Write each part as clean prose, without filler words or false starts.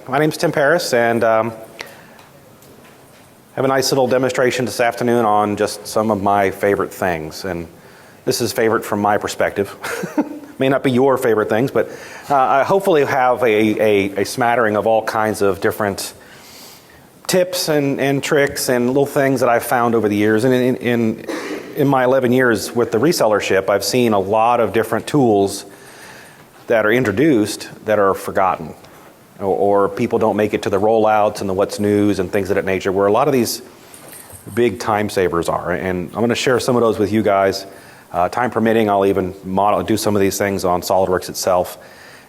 My name's Tim Paris, and I have a nice little demonstration this afternoon on just some of my favorite things. And this is favorite from my perspective. May not be your favorite things, but I hopefully have a smattering of all kinds of different tips and tricks and little things that I've found over the years. And in my 11 years with the resellership, I've seen a lot of different tools that are introduced that are forgotten, or people don't make it to the rollouts and the what's news and things of that nature, where a lot of these big time savers are. And I'm going to share some of those with you guys. Time permitting, I'll even do some of these things on SolidWorks itself.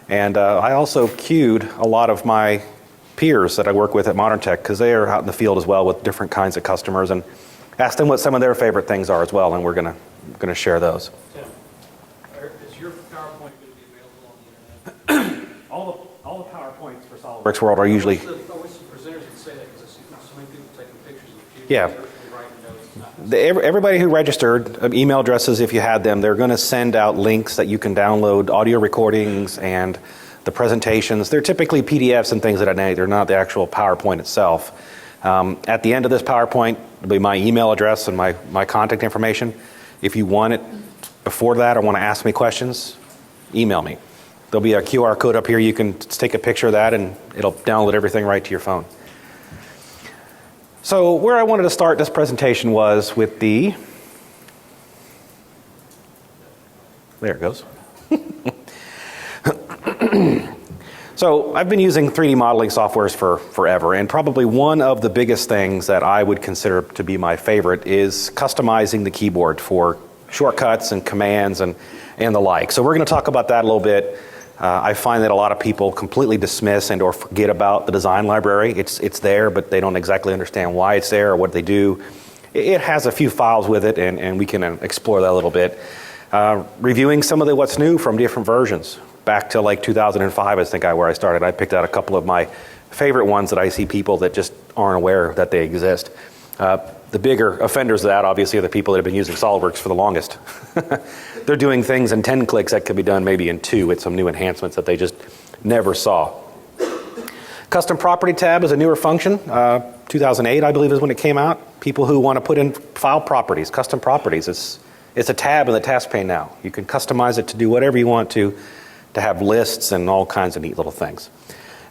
And I also cued a lot of my peers that I work with at Modern Tech, because they are out in the field as well with different kinds of customers, and asked them what some of their favorite things are as well, and we're going to share those. Tim, is your PowerPoint going to be available on the internet? All the PowerPoints for SolidWorks World are usually... I wish the presenters would say that, because I see so many people taking pictures of the Yeah. writing notes. Everybody who registered, email addresses if you had them, they're going to send out links that you can download audio recordings and the presentations. They're typically PDFs and things of that nature. They're not the actual PowerPoint itself. At the end of this PowerPoint will be my email address and my contact information. If you want it before that or want to ask me questions, email me. There'll be a QR code up here. You can take a picture of that and it'll download everything right to your phone. So where I wanted to start this presentation was with the... There it goes. So I've been using 3D modeling softwares for forever, and probably one of the biggest things that I would consider to be my favorite is customizing the keyboard for shortcuts and commands and the like. So we're going to talk about that a little bit. I find that a lot of people completely dismiss and or forget about the design library. It's there, but they don't exactly understand why it's there or what they do. It has a few files with it, and we can explore that a little bit. Reviewing some of the what's new from different versions. Back to like 2005, I think where I started. I picked out a couple of my favorite ones that I see people that just aren't aware that they exist. The bigger offenders of that, obviously, are the people that have been using SolidWorks for the longest. They're doing things in 10 clicks that could be done maybe in 2 with some new enhancements that they just never saw. Custom Property tab is a newer function. 2008, I believe, is when it came out. People who want to put in file properties, custom properties. It's a tab in the task pane now. You can customize it to do whatever you want to have lists and all kinds of neat little things.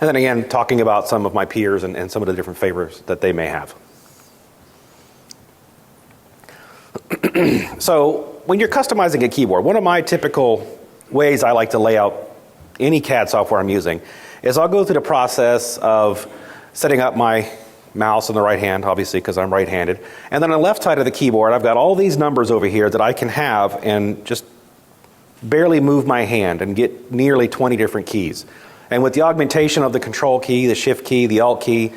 And then again, talking about some of my peers and some of the different favors that they may have. So when you're customizing a keyboard, one of my typical ways I like to lay out any CAD software I'm using is I'll go through the process of setting up my mouse on the right hand, obviously, because I'm right-handed. And then on the left side of the keyboard, I've got all these numbers over here that I can have and just barely move my hand and get nearly 20 different keys. And with the augmentation of the control key, the shift key, the alt key,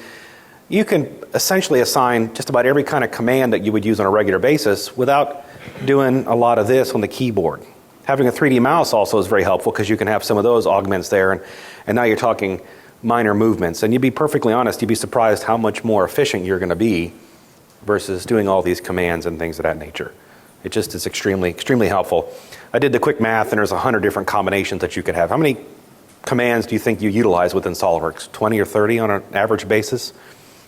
you can essentially assign just about every kind of command that you would use on a regular basis without doing a lot of this on the keyboard. Having a 3D mouse also is very helpful because you can have some of those augments there, and now you're talking minor movements. And you'd be perfectly honest, you'd be surprised how much more efficient you're going to be versus doing all these commands and things of that nature. It just is extremely, extremely helpful. I did the quick math, and there's 100 different combinations that you could have. How many commands do you think you utilize within SolidWorks? 20 or 30 on an average basis?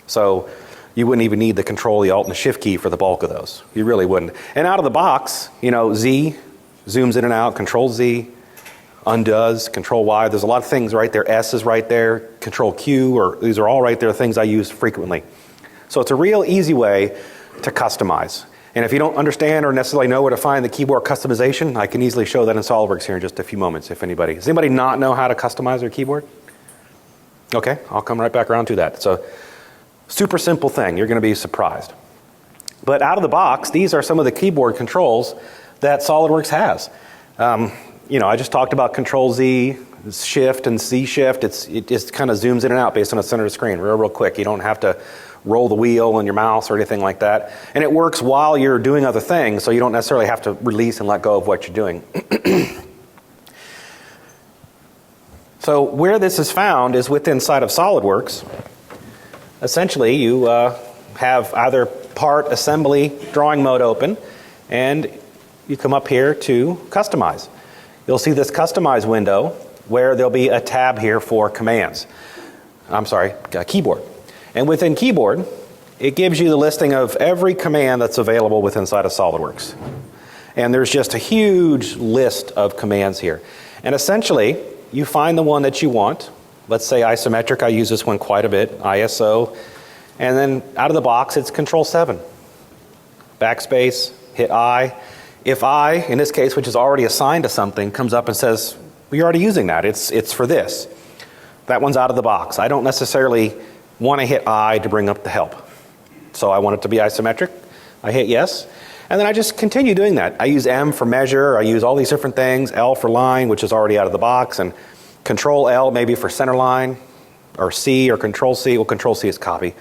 So you wouldn't even need the control, the alt, and the shift key for the bulk of those. You really wouldn't. And out of the box, Z zooms in and out, control Z, undoes, control Y. There's a lot of things right there. S is right there, control Q, or these are all right there, things I use frequently. So it's a real easy way to customize. And if you don't understand or necessarily know where to find the keyboard customization, I can easily show that in SolidWorks here in just a few moments, if anybody. Does anybody not know how to customize their keyboard? Okay, I'll come right back around to that. So, super simple thing. You're going to be surprised. But out of the box, these are some of the keyboard controls that SolidWorks has. I just talked about Control Z, Shift, and Z Shift. It just kind of zooms in and out based on the center of the screen, real quick. You don't have to roll the wheel on your mouse or anything like that. And it works while you're doing other things, so you don't necessarily have to release and let go of what you're doing. So where this is found is within inside of SolidWorks. Essentially, you have either part assembly drawing mode open, and you come up here to customize. You'll see this customize window where there'll be a tab here for commands. keyboard. And within keyboard, it gives you the listing of every command that's available within inside of SolidWorks. And there's just a huge list of commands here. And essentially, you find the one that you want. Let's say isometric, I use this one quite a bit, ISO. And then out of the box, it's Control 7. Backspace, hit I. If I, in this case, which is already assigned to something, comes up and says, well, you're already using that, it's for this. That one's out of the box. I don't necessarily want to hit I to bring up the help. So I want it to be isometric. I hit yes. And then I just continue doing that. I use M for measure. I use all these different things. L for line, which is already out of the box. And Control L maybe for center line. Or C or Control C. Well, Control C is copy.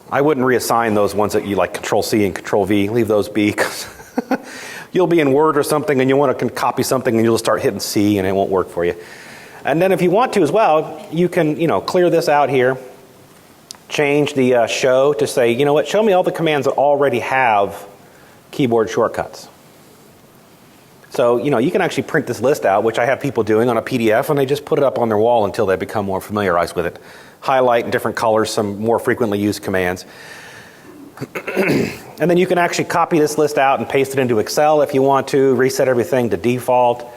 I wouldn't reassign those ones that you like Control C and Control V. Leave those be. You'll be in Word or something and you want to copy something and you'll start hitting C and it won't work for you. And then if you want to as well, you can clear this out here. Change the show to say, you know what, show me all the commands that already have keyboard shortcuts. So, you can actually print this list out, which I have people doing on a PDF, and they just put it up on their wall until they become more familiarized with it. Highlight in different colors some more frequently used commands. And then you can actually copy this list out and paste it into Excel if you want to, reset everything to default.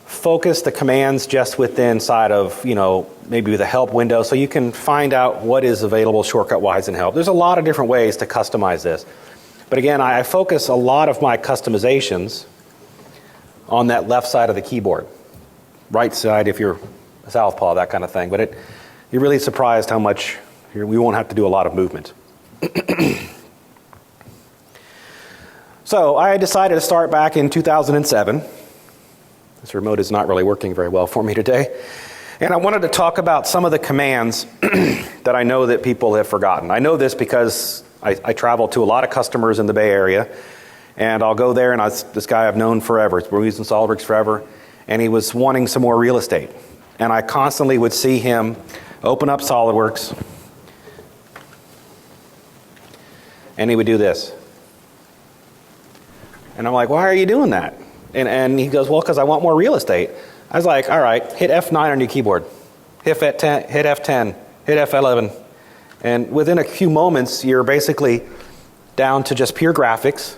Focus the commands just within inside of, maybe the help window so you can find out what is available shortcut-wise in help. There's a lot of different ways to customize this. But again, I focus a lot of my customizations on that left side of the keyboard. Right side if you're a southpaw, that kind of thing. But you're really surprised how much we won't have to do a lot of movement. So I decided to start back in 2007. This remote is not really working very well for me today. And I wanted to talk about some of the commands that I know that people have forgotten. I know this because I travel to a lot of customers in the Bay Area. And I'll go there, and this guy I've known forever. We're using SolidWorks forever. And he was wanting some more real estate. And I constantly would see him open up SolidWorks. And he would do this. And I'm like, why are you doing that? And he goes, well, because I want more real estate. I was like, all right, hit F9 on your keyboard. Hit F10, hit F11. And within a few moments, you're basically down to just pure graphics.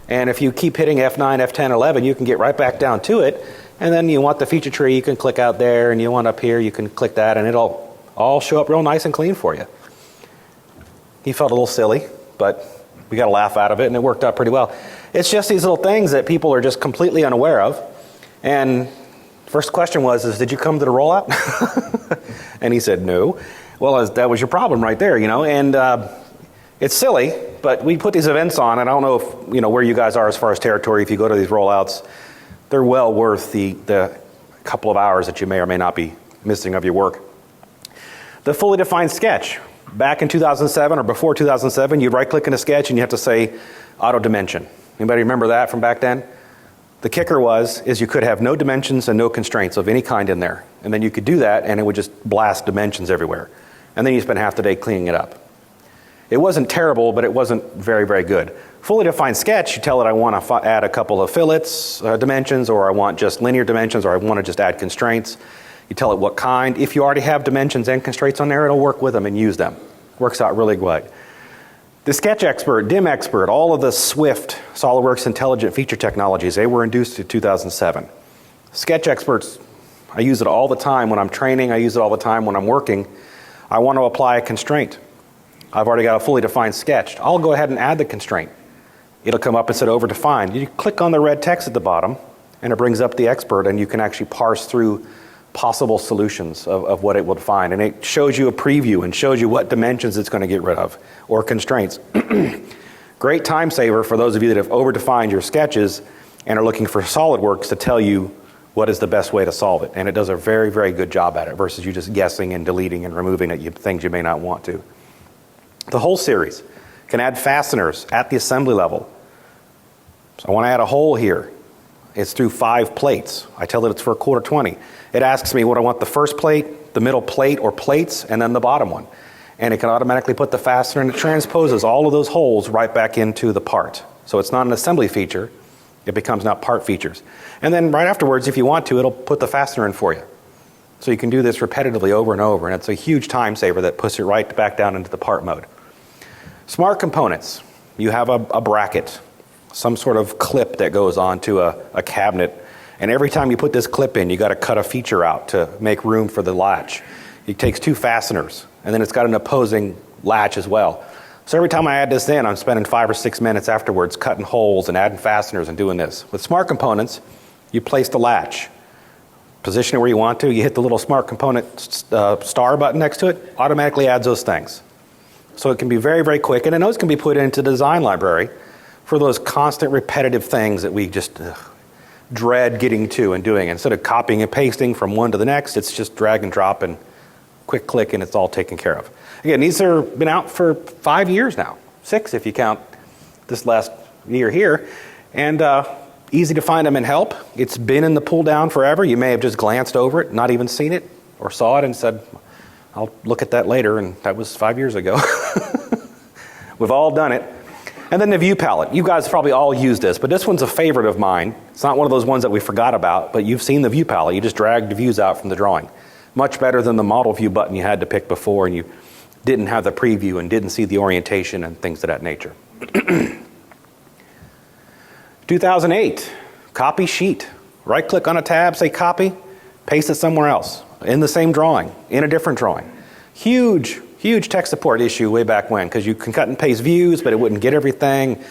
And if you keep hitting F9, F10, 11, you can get right back down to it. And then you want the feature tree, you can click out there. And you want up here, you can click that. And it'll all show up real nice and clean for you. He felt a little silly, but we got a laugh out of it, and it worked out pretty well. It's just these little things that people are just completely unaware of. And first question was, did you come to the rollout? And he said, no. Well, that was your problem right there, And it's silly, but we put these events on, and I don't know if, where you guys are as far as territory. If you go to these rollouts, they're well worth the couple of hours that you may or may not be missing of your work. The fully defined sketch. Back in 2007 or before 2007, you'd right-click in a sketch and you have to say auto dimension. Anybody remember that from back then? The kicker is you could have no dimensions and no constraints of any kind in there. And then you could do that and it would just blast dimensions everywhere. And then you spend half the day cleaning it up. It wasn't terrible, but it wasn't very, very good. Fully defined sketch, you tell it I want to add a couple of fillets dimensions, or I want just linear dimensions, or I want to just add constraints. You tell it what kind. If you already have dimensions and constraints on there, it'll work with them and use them. Works out really good. The Sketch Expert, Dim Expert, all of the Swift, SolidWorks Intelligent Feature Technologies, they were induced in 2007. Sketch Experts, I use it all the time when I'm training. I use it all the time when I'm working. I want to apply a constraint. I've already got a fully defined sketch. I'll go ahead and add the constraint. It'll come up and say over defined. You click on the red text at the bottom, and it brings up the expert, and you can actually parse through possible solutions of what it will find. And it shows you a preview and shows you what dimensions it's going to get rid of, or constraints. Great time saver for those of you that have over-defined your sketches and are looking for SolidWorks to tell you what is the best way to solve it. And it does a very, very good job at it versus you just guessing and deleting and removing things you may not want to. The whole series can add fasteners at the assembly level. So I want to add a hole here. It's through 5 plates. I tell it it's for a quarter 20. It asks me what I want: the first plate, the middle plate or plates, and then the bottom one. And it can automatically put the fastener, and it transposes all of those holes right back into the part. So it's not an assembly feature. It becomes not part features. And then right afterwards, if you want to, it'll put the fastener in for you. So you can do this repetitively over and over, and it's a huge time saver that puts it right back down into the part mode. Smart components. You have a bracket, some sort of clip that goes onto a cabinet, and every time you put this clip in, you got to cut a feature out to make room for the latch. It takes 2 fasteners, and then it's got an opposing latch as well. So every time I add this in, I'm spending 5 or 6 minutes afterwards cutting holes and adding fasteners and doing this. With smart components, you place the latch, position it where you want to, you hit the little smart component star button next to it, automatically adds those things. So it can be very, very quick, and then those can be put into the design library for those constant repetitive things that we just dread getting to and doing. Instead of copying and pasting from one to the next, it's just drag and drop and quick click and it's all taken care of. Again, these have been out for 5 years now, 6 if you count this last year here, and easy to find them in help. It's been in the pull down forever. You may have just glanced over it, not even seen it, or saw it and said, I'll look at that later, and that was 5 years ago. We've all done it. And then the view palette. You guys probably all use this, but this one's a favorite of mine. It's not one of those ones that we forgot about, but you've seen the view palette. You just drag the views out from the drawing. Much better than the model view button you had to pick before, and you didn't have the preview and didn't see the orientation and things of that nature. 2008, copy sheet. Right click on a tab, say copy, paste it somewhere else, in the same drawing, in a different drawing. Huge tech support issue way back when, because you can cut and paste views, but it wouldn't get everything,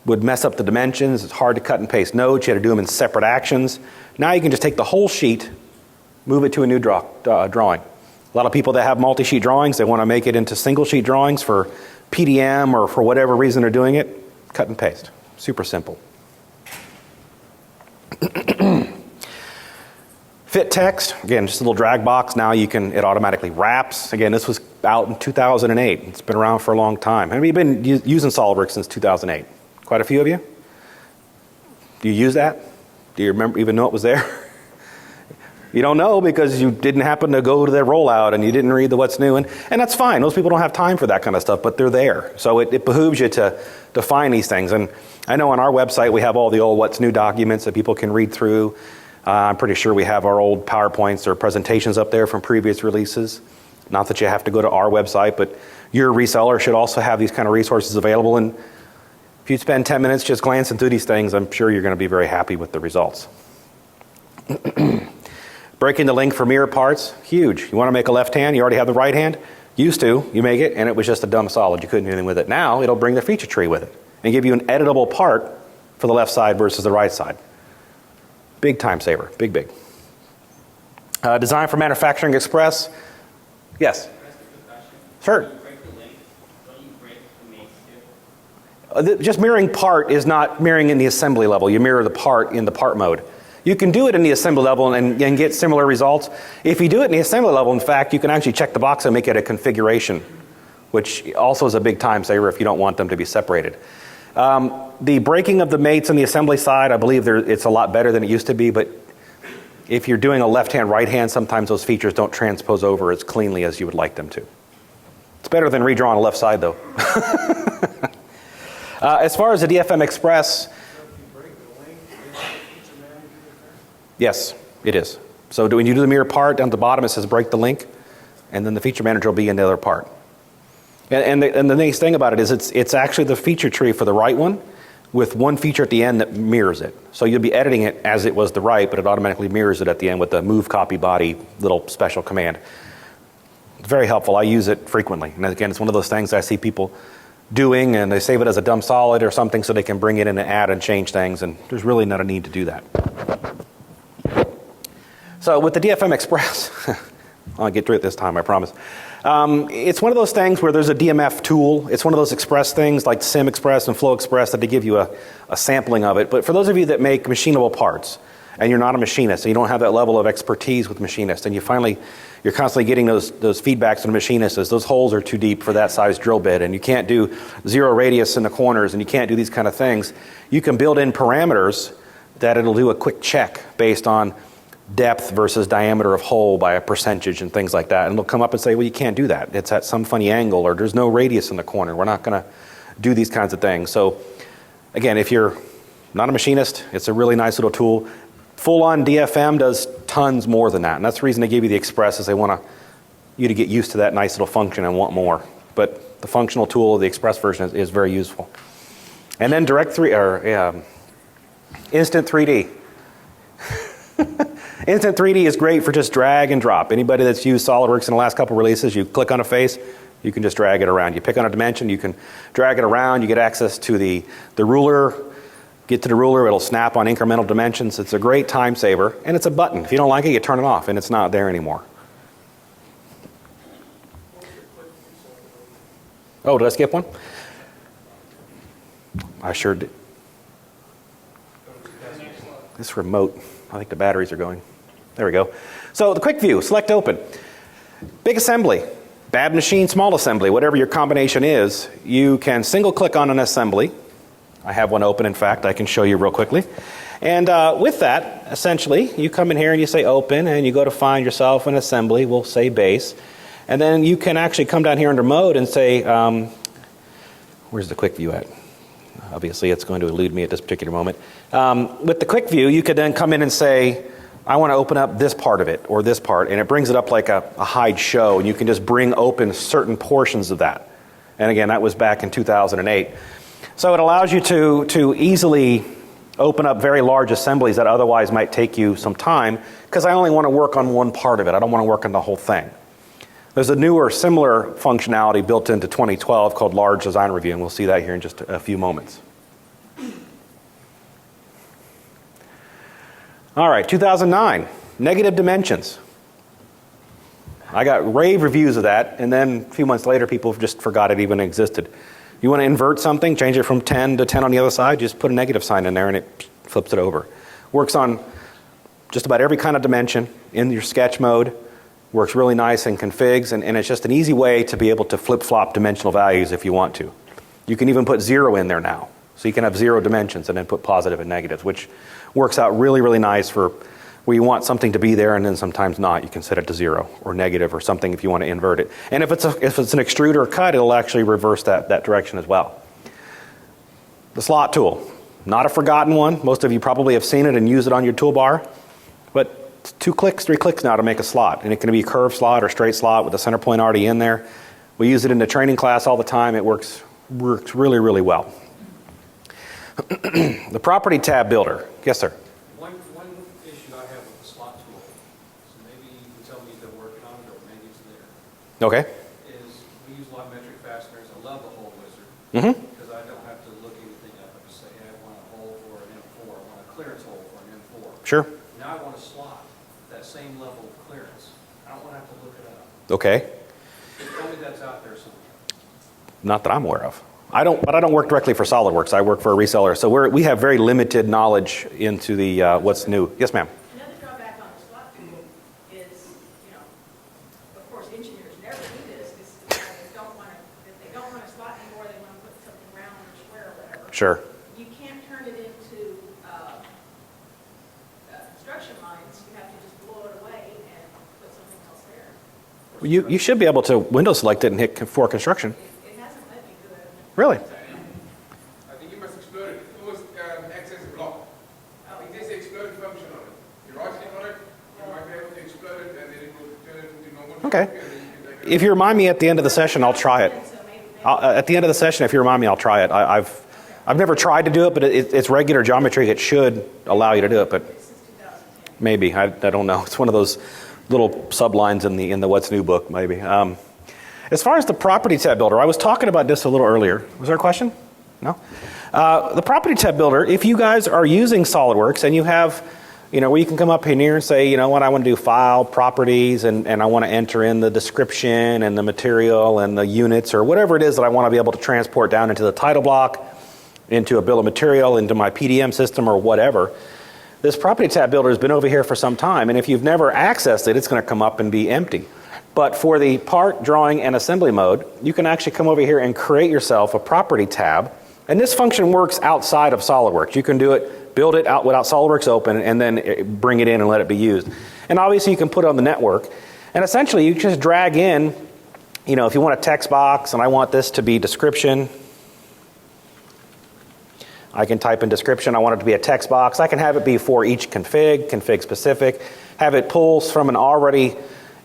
would mess up the dimensions. It's hard to cut and paste notes. You had to do them in separate actions. Now you can just take the whole sheet, move it to a new drawing. A lot of people that have multi-sheet drawings, they want to make it into single sheet drawings for PDM or for whatever reason they're doing it. Cut and paste. Super simple. Fit text, again, just a little drag box. Now it automatically wraps. Again, this was out in 2008. It's been around for a long time. And we've been using SolidWorks since 2008. Quite a few of you? Do you use that? Do you even know it was there? You don't know because you didn't happen to go to their rollout and you didn't read the what's new. And that's fine. Most people don't have time for that kind of stuff, but they're there. So it behooves you to find these things. And I know on our website we have all the old what's new documents that people can read through. I'm pretty sure we have our old PowerPoints or presentations up there from previous releases. Not that you have to go to our website, but your reseller should also have these kind of resources available. And if you spend 10 minutes just glancing through these things, I'm sure you're going to be very happy with the results. Breaking the link for mirror parts, huge. You want to make a left hand, you already have the right hand. Used to, you make it, and it was just a dumb solid. You couldn't do anything with it. Now, it'll bring the feature tree with it and give you an editable part for the left side versus the right side. Big time saver, big. Design for Manufacturing Express. Yes? Sure. When you break the link, don't you break the mates too? Just mirroring part is not mirroring in the assembly level. You mirror the part in the part mode. You can do it in the assembly level and get similar results. If you do it in the assembly level, in fact, you can actually check the box and make it a configuration, which also is a big time saver if you don't want them to be separated. The breaking of the mates on the assembly side, I believe it's a lot better than it used to be, but if you're doing a left-hand, right-hand, sometimes those features don't transpose over as cleanly as you would like them to. It's better than redrawing a left side, though. As far as the DFM Express, yes, it is. So when you do the mirror part, down at the bottom it says break the link, and then the feature manager will be in the other part. And the nice thing about it is it's actually the feature tree for the right one with one feature at the end that mirrors it. So you'll be editing it as it was the right, but it automatically mirrors it at the end with the move copy body little special command. It's very helpful. I use it frequently. And again, it's one of those things I see people doing, and they save it as a dumb solid or something so they can bring it in and add and change things, and there's really not a need to do that. So with the DFM Express, I'll get through it this time, I promise. It's one of those things where there's a DMF tool. It's one of those Express things like Sim Express and Flow Express that they give you a sampling of it. But for those of you that make machinable parts, and you're not a machinist, and you don't have that level of expertise with machinists, and you're constantly getting those feedbacks from the machinist as those holes are too deep for that size drill bit, and you can't do zero radius in the corners, and you can't do these kind of things, you can build in parameters that it'll do a quick check based on depth versus diameter of hole by a percentage and things like that. And it'll come up and say, well, you can't do that. It's at some funny angle, or there's no radius in the corner. We're not going to do these kinds of things. So again, if you're not a machinist, it's a really nice little tool. Full-on DFM does tons more than that, and that's the reason they give you the Express, is they want you to get used to that nice little function and want more. But the functional tool of the Express version is very useful. And then Instant 3D. Instant 3D is great for just drag and drop. Anybody that's used SolidWorks in the last couple releases, you click on a face, you can just drag it around. You pick on a dimension, you can drag it around, you get access to the ruler, get to the ruler, it'll snap on incremental dimensions. It's a great time saver, and it's a button. If you don't like it, you turn it off, and it's not there anymore. Oh, did I skip one? I sure did. This remote, I think the batteries are going. There we go. So the quick view, select open. Big assembly, bad machine, small assembly, whatever your combination is, you can single click on an assembly. I have one open, in fact, I can show you real quickly. And with that, essentially, you come in here and you say open, and you go to find yourself an assembly, we'll say base. And then you can actually come down here under mode and say, where's the quick view at? Obviously, it's going to elude me at this particular moment. With the quick view, you could then come in and say, I want to open up this part of it or this part, and it brings it up like a hide show, and you can just bring open certain portions of that. And again, that was back in 2008. So it allows you to easily open up very large assemblies that otherwise might take you some time, because I only want to work on one part of it. I don't want to work on the whole thing. There's a newer, similar functionality built into 2012 called Large Design Review, and we'll see that here in just a few moments. All right, 2009, negative dimensions. I got rave reviews of that, and then a few months later, people just forgot it even existed. You want to invert something, change it from 10 to 10 on the other side, just put a negative sign in there and it flips it over. Works on just about every kind of dimension in your sketch mode. Works really nice in configs, and it's just an easy way to be able to flip-flop dimensional values if you want to. You can even put 0 in there now. So you can have 0 dimensions and then put positive and negatives, which works out really, really nice for where you want something to be there and then sometimes not. You can set it to 0 or negative or something if you want to invert it. And if it's an extrude or a cut, it'll actually reverse that direction as well. The slot tool, not a forgotten one. Most of you probably have seen it and use it on your toolbar, but 2 clicks, 3 clicks now to make a slot. And it can be a curved slot or straight slot with the center point already in there. We use it in the training class all the time. It works really, really well. The property tab builder. Yes, sir. One issue I have with the slot tool, so maybe you can tell me if they're working on it or maybe it's there, Okay. is we use a lot of metric fasteners. I love the hole wizard because I don't have to look anything up. I just say, hey, I want a hole for an M4. I want a clearance hole for an M4. Sure. Now I want a slot, that same level of clearance. I don't want to have to look it up. Okay. Tell me that's out there somewhere. Not that I'm aware of. I don't work directly for SolidWorks. I work for a reseller. So we have very limited knowledge into the what's new. Yes, ma'am. Another drawback on the slot tool is, of course, engineers never do this. If they don't want a slot anymore, they want to put something round or square or whatever. Sure. You can't turn it into construction lines. You have to just blow it away and put something else there. You should be able to window select it and hit for construction. It hasn't let me do it. Really? I think you must explode it. You must access the block. It is the explode function on it. You right click on it, you might be able to explode it, and then it will turn it into normal. Okay. And then you can take it If you remind me at the end of the session, I'll try it. At the end of the session, if you remind me, I'll try it. I've never tried to do it, but it's regular geometry. It should allow you to do it, but maybe. I don't know. It's one of those little sublines in the What's New book, maybe. As far as the property tab builder, I was talking about this a little earlier. Was there a question? No? The property tab builder, if you guys are using SolidWorks and you have, where you can come up in here and say, I want to do file, properties, and I want to enter in the description and the material and the units or whatever it is that I want to be able to transport down into the title block, into a bill of material, into my PDM system or whatever. This property tab builder has been over here for some time, and if you've never accessed it, it's going to come up and be empty. But for the part, drawing, and assembly mode, you can actually come over here and create yourself a property tab. And this function works outside of SolidWorks. You can do it, build it out without SolidWorks open, and then bring it in and let it be used. And obviously, you can put it on the network. And essentially, you just drag in, if you want a text box, and I want this to be description, I can type in description. I want it to be a text box. I can have it be for each config specific, have it pulls from an already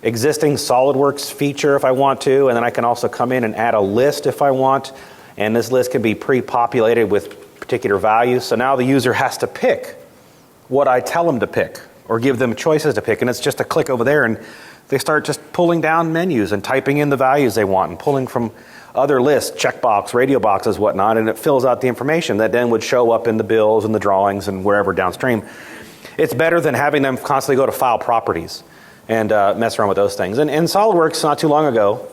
existing SolidWorks feature if I want to, and then I can also come in and add a list if I want, and this list can be pre-populated with particular values. So now the user has to pick what I tell them to pick or give them choices to pick, and it's just a click over there and they start just pulling down menus and typing in the values they want and pulling from other lists, checkbox, radio boxes, whatnot, and it fills out the information that then would show up in the bills and the drawings and wherever downstream. It's better than having them constantly go to file properties and mess around with those things. And SolidWorks, not too long ago,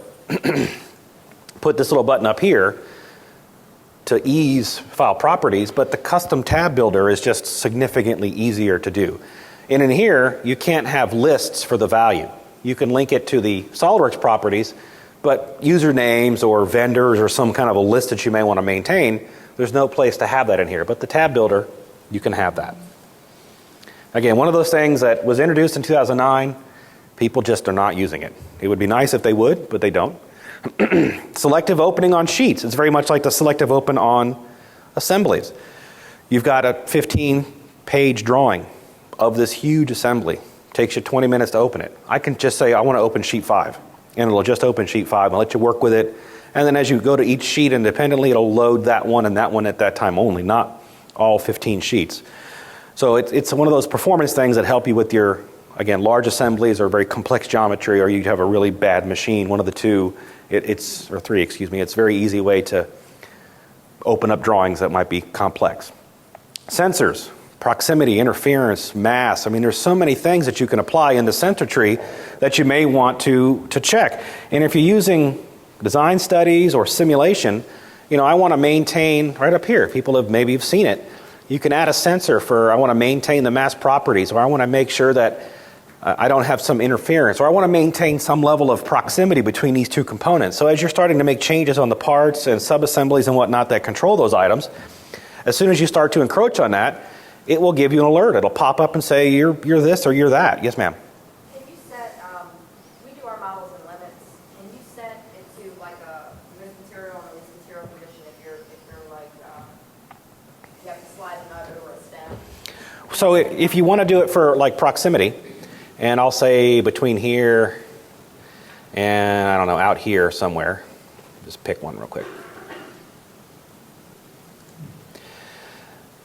put this little button up here to ease file properties, but the custom tab builder is just significantly easier to do. And in here, you can't have lists for the value. You can link it to the SolidWorks properties, but usernames or vendors or some kind of a list that you may want to maintain, there's no place to have that in here. But the tab builder, you can have that. Again, one of those things that was introduced in 2009, people just are not using it. It would be nice if they would, but they don't. Selective opening on sheets. It's very much like the selective open on assemblies. You've got a 15-page drawing of this huge assembly. Takes you 20 minutes to open it. I can just say, I want to open sheet 5. And it'll just open sheet 5 and let you work with it. And then as you go to each sheet independently, it'll load that one and that one at that time only, not all 15 sheets. So it's one of those performance things that help you with your, again, large assemblies or very complex geometry, or you have a really bad machine, one of the two, or three, excuse me. It's a very easy way to open up drawings that might be complex. Sensors, proximity, interference, mass. I mean, there's so many things that you can apply in the sensor tree that you may want to check. And if you're using design studies or simulation, I want to maintain, right up here, people have maybe seen it, you can add a sensor for, I want to maintain the mass properties, or I want to make sure that I don't have some interference, or I want to maintain some level of proximity between these two components. So as you're starting to make changes on the parts and sub-assemblies and whatnot that control those items, as soon as you start to encroach on that, it will give you an alert. It'll pop up and say, you're this or you're that. Yes, ma'am. If you set, we do our models and limits, and you set it to like a mixed material and a least material condition if you're like, you have to slide a nut or a stem. So if you want to do it for like proximity, and I'll say between here and, I don't know, out here somewhere. Just pick one real quick.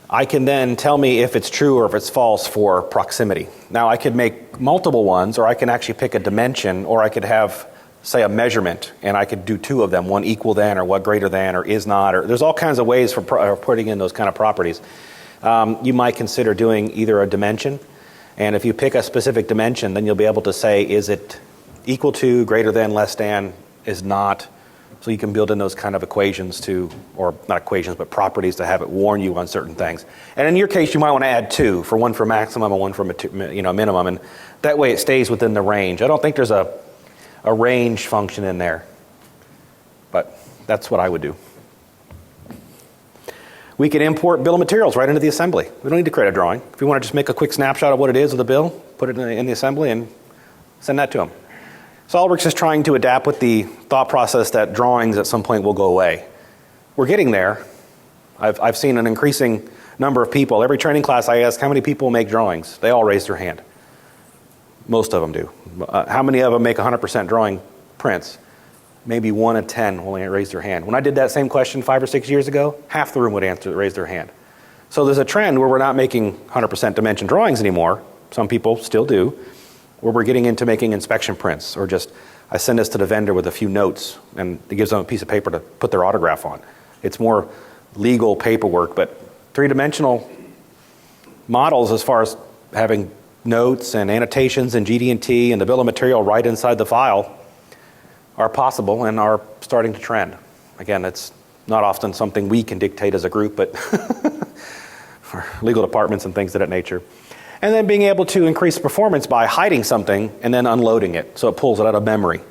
I can then tell me if it's true or if it's false for proximity. Now I could make multiple ones, or I can actually pick a dimension, or I could have, say, a measurement, and I could do two of them, one equal than, or what greater than, or is not, or there's all kinds of ways for putting in those kind of properties. You might consider doing either a dimension, and if you pick a specific dimension, then you'll be able to say, is it equal to, greater than, less than, is not. So you can build in those kind of equations to, or not equations, but properties to have it warn you on certain things. And in your case, you might want to add two, for one for maximum and one for minimum, and that way it stays within the range. I don't think there's a range function in there, but that's what I would do. We can import bill of materials right into the assembly. We don't need to create a drawing. If you want to just make a quick snapshot of what it is of the bill, put it in the assembly and send that to them. SolidWorks is trying to adapt with the thought process that drawings at some point will go away. We're getting there. I've seen an increasing number of people. Every training class I ask, how many people make drawings? They all raise their hand. Most of them do. How many of them make 100% drawing prints? Maybe 1 in 10 will raise their hand. When I did that same question 5 or 6 years ago, half the room would raise their hand. So there's a trend where we're not making 100% dimension drawings anymore. Some people still do. Where we're getting into making inspection prints, or just I send this to the vendor with a few notes and it gives them a piece of paper to put their autograph on. It's more legal paperwork, but three-dimensional models as far as having notes and annotations and GD&T and the bill of material right inside the file are possible and are starting to trend. Again, it's not often something we can dictate as a group, but for legal departments and things of that nature. And then being able to increase performance by hiding something and then unloading it, so it pulls it out of memory.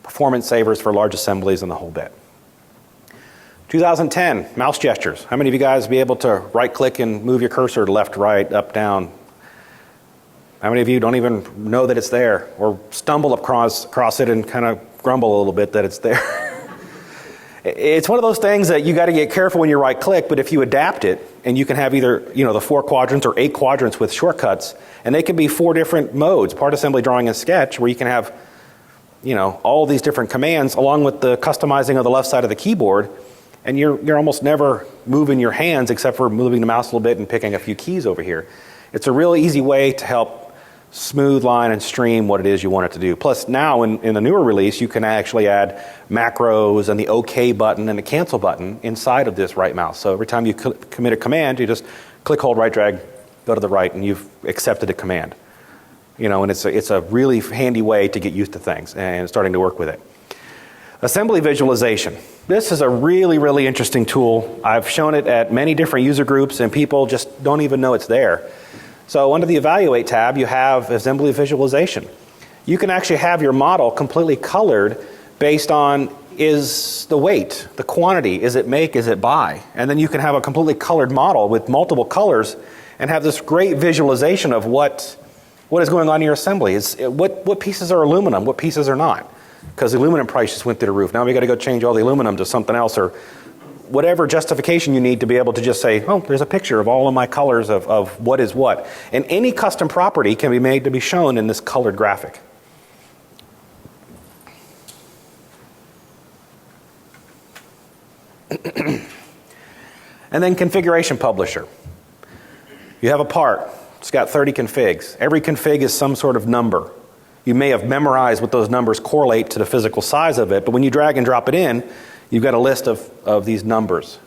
Performance savers for large assemblies and the whole bit. 2010, mouse gestures. How many of you guys be able to right-click and move your cursor to left, right, up, down? How many of you don't even know that it's there, or stumble across it and kind of grumble a little bit that it's there? It's one of those things that you got to get careful when you right click, but if you adapt it, and you can have either, the 4 quadrants or 8 quadrants with shortcuts, and they can be 4 different modes, part assembly, drawing, and sketch, where you can have, all these different commands along with the customizing of the left side of the keyboard, and you're almost never moving your hands except for moving the mouse a little bit and picking a few keys over here. It's a really easy way to help smooth line and stream what it is you want it to do. Plus now in the newer release, you can actually add macros and the OK button and the cancel button inside of this right mouse. So every time you commit a command, you just click, hold, right, drag, go to the right, and you've accepted a command. And it's a really handy way to get used to things and starting to work with it. Assembly visualization. This is a really, really interesting tool. I've shown it at many different user groups, and people just don't even know it's there. So under the Evaluate tab, you have Assembly Visualization. You can actually have your model completely colored based on, is the weight, the quantity, is it make, is it buy? And then you can have a completely colored model with multiple colors and have this great visualization of what is going on in your assembly. What pieces are aluminum, what pieces are not? Because the aluminum price just went through the roof. Now we got to go change all the aluminum to something else, or whatever justification you need to be able to just say, oh, there's a picture of all of my colors of what is what. And any custom property can be made to be shown in this colored graphic. And then Configuration Publisher. You have a part. It's got 30 configs. Every config is some sort of number. You may have memorized what those numbers correlate to the physical size of it, but when you drag and drop it in, you've got a list of these numbers.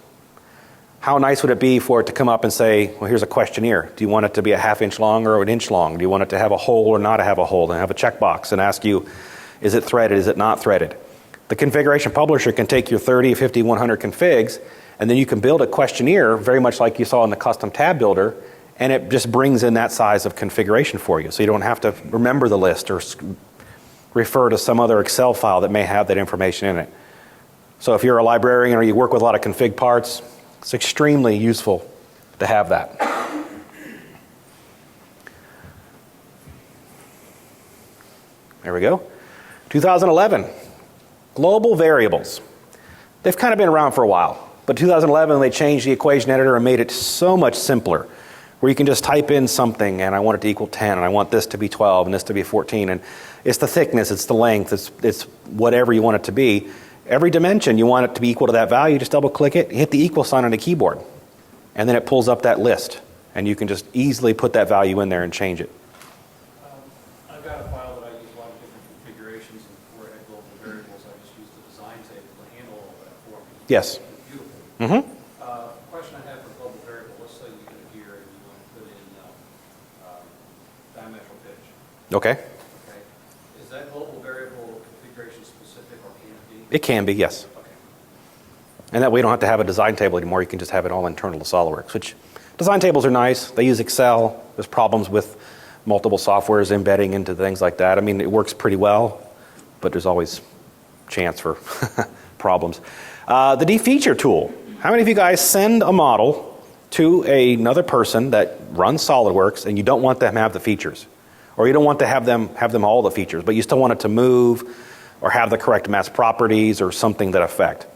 How nice would it be for it to come up and say, well, here's a questionnaire. Do you want it to be a ½ inch long or an inch long? Do you want it to have a hole or not have a hole? And have a checkbox and ask you, is it threaded, is it not threaded? The Configuration Publisher can take your 30, 50, 100 configs, and then you can build a questionnaire very much like you saw in the custom tab builder, and it just brings in that size of configuration for you. So you don't have to remember the list or refer to some other Excel file that may have that information in it. So if you're a librarian or you work with a lot of config parts, it's extremely useful to have that. There we go. 2011, global variables. They've kind of been around for a while, but 2011 they changed the equation editor and made it so much simpler, where you can just type in something, and I want it to equal 10, and I want this to be 12, and this to be 14, and it's the thickness, it's the length, it's whatever you want it to be. Every dimension you want it to be equal to that value, just double click it, hit the equal sign on the keyboard, and then it pulls up that list, and you can just easily put that value in there and change it. I've got a file that I use a lot of different configurations, and before I had global variables, I just used the design table to handle all that for me. Yes. It's beautiful. Mm-hmm. Question I have for global variable, let's say you get it here and you want to put in diametral pitch. Okay. Okay. Is that global variable configuration specific or can it be? It can be, yes. Okay. And that way you don't have to have a design table anymore. You can just have it all internal to SolidWorks, which design tables are nice. They use Excel. There's problems with multiple softwares embedding into things like that. I mean, it works pretty well, but there's always chance for problems. The defeature tool. How many of you guys send a model to another person that runs SolidWorks and you don't want them to have the features? Or you don't want to have them all the features, but you still want it to move or have the correct mass properties or something that affect.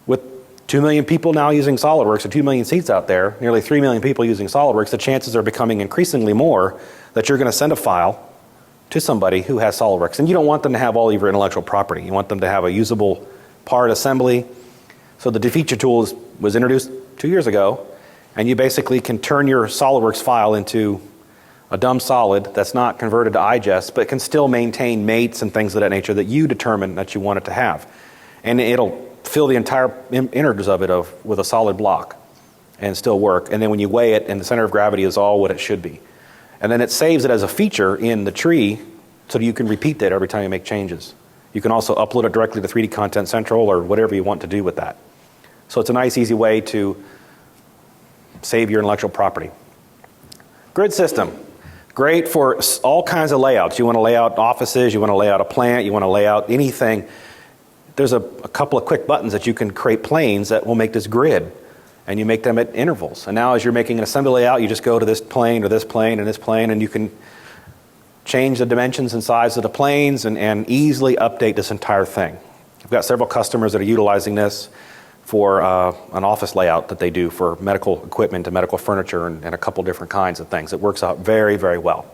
With 2 million people now using SolidWorks, or 2 million seats out there, nearly 3 million people using SolidWorks, the chances are becoming increasingly more that you're going to send a file to somebody who has SolidWorks. And you don't want them to have all of your intellectual property. You want them to have a usable part assembly. So the defeature tool was introduced 2 years ago, and you basically can turn your SolidWorks file into a dumb solid that's not converted to IGES, but can still maintain mates and things of that nature that you determine that you want it to have. And it'll fill the entire innards of it with a solid block and still work. And then when you weigh it, and the center of gravity is all what it should be. And then it saves it as a feature in the tree so that you can repeat that every time you make changes. You can also upload it directly to 3D Content Central or whatever you want to do with that. So it's a nice, easy way to save your intellectual property. Grid system. Great for all kinds of layouts. You want to lay out offices, you want to lay out a plant, you want to lay out anything. There's a couple of quick buttons that you can create planes that will make this grid, and you make them at intervals. And now as you're making an assembly layout, you just go to this plane or this plane and this plane, and you can change the dimensions and size of the planes and easily update this entire thing. We've got several customers that are utilizing this for an office layout that they do for medical equipment and medical furniture and a couple different kinds of things. It works out very, very well.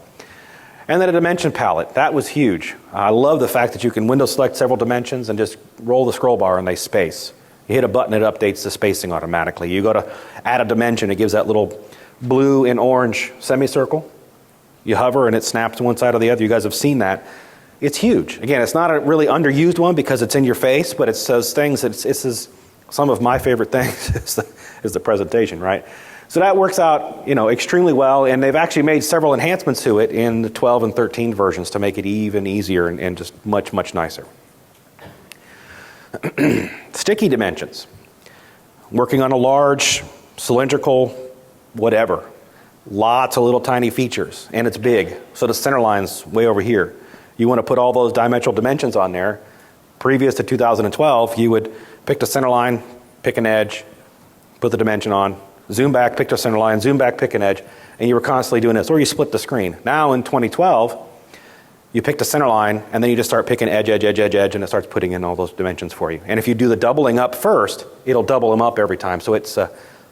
And then a dimension palette. That was huge. I love the fact that you can window select several dimensions and just roll the scroll bar and they space. You hit a button, it updates the spacing automatically. You go to add a dimension, it gives that little blue and orange semicircle. You hover and it snaps to one side or the other. You guys have seen that. It's huge. Again, it's not a really underused one because it's in your face, but it says things that this is some of my favorite things is the presentation, right? So that works out, extremely well, and they've actually made several enhancements to it in the 12 and 13 versions to make it even easier and just much, much nicer. Sticky dimensions. Working on a large, cylindrical, whatever. Lots of little tiny features, and it's big. So the center line's way over here. You want to put all those dimensional dimensions on there. Previous to 2012, you would pick the center line, pick an edge, put the dimension on, zoom back, pick the center line, zoom back, pick an edge, and you were constantly doing this, or you split the screen. Now in 2012, you pick the center line, and then you just start picking edge, edge, edge, edge, edge, and it starts putting in all those dimensions for you. And if you do the doubling up first, it'll double them up every time, so it's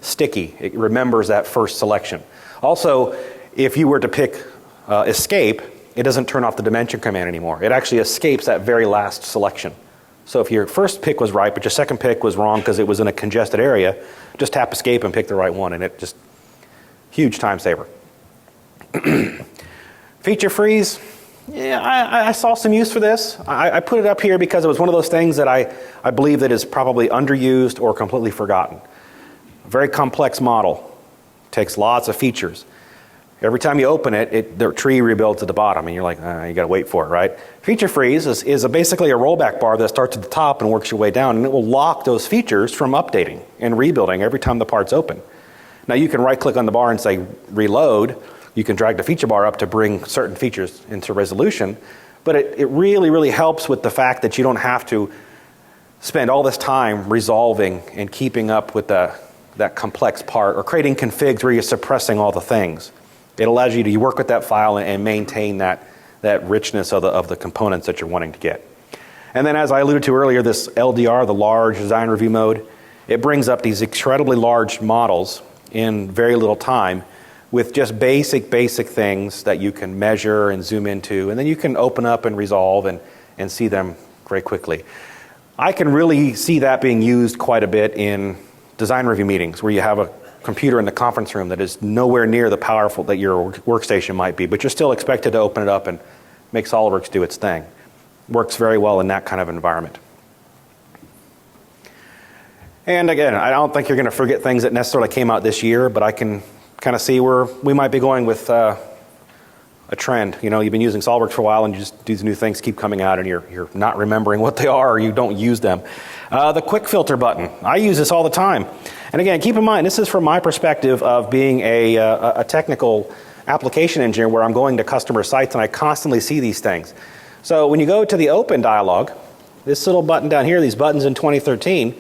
sticky. It remembers that first selection. Also, if you were to pick escape, it doesn't turn off the dimension command anymore. It actually escapes that very last selection. So if your first pick was right, but your second pick was wrong because it was in a congested area, just tap escape and pick the right one, and it just, huge time saver. Feature freeze, yeah, I saw some use for this. I put it up here because it was one of those things that I believe that is probably underused or completely forgotten. A very complex model, takes lots of features. Every time you open it, the tree rebuilds at the bottom, and you're like, you got to wait for it, right? Feature freeze is basically a rollback bar that starts at the top and works your way down, and it will lock those features from updating and rebuilding every time the part's open. Now, you can right-click on the bar and say reload. You can drag the feature bar up to bring certain features into resolution, but it really, really helps with the fact that you don't have to spend all this time resolving and keeping up with that complex part or creating configs where you're suppressing all the things. It allows you to work with that file and maintain that richness of the components that you're wanting to get. And then, as I alluded to earlier, this LDR, the large design review mode, it brings up these incredibly large models in very little time with just basic things that you can measure and zoom into, and then you can open up and resolve and see them very quickly. I can really see that being used quite a bit in design review meetings where you have a computer in the conference room that is nowhere near the powerful that your workstation might be, but you're still expected to open it up and make SolidWorks do its thing. Works very well in that kind of environment. And again, I don't think you're going to forget things that necessarily came out this year, but I can kind of see where we might be going with a trend. You've been using SolidWorks for a while, and you just these new things keep coming out, and you're not remembering what they are, or you don't use them. The quick filter button. I use this all the time. And again, keep in mind, this is from my perspective of being a technical application engineer where I'm going to customer sites and I constantly see these things. So when you go to the open dialog, this little button down here, these buttons in 2013,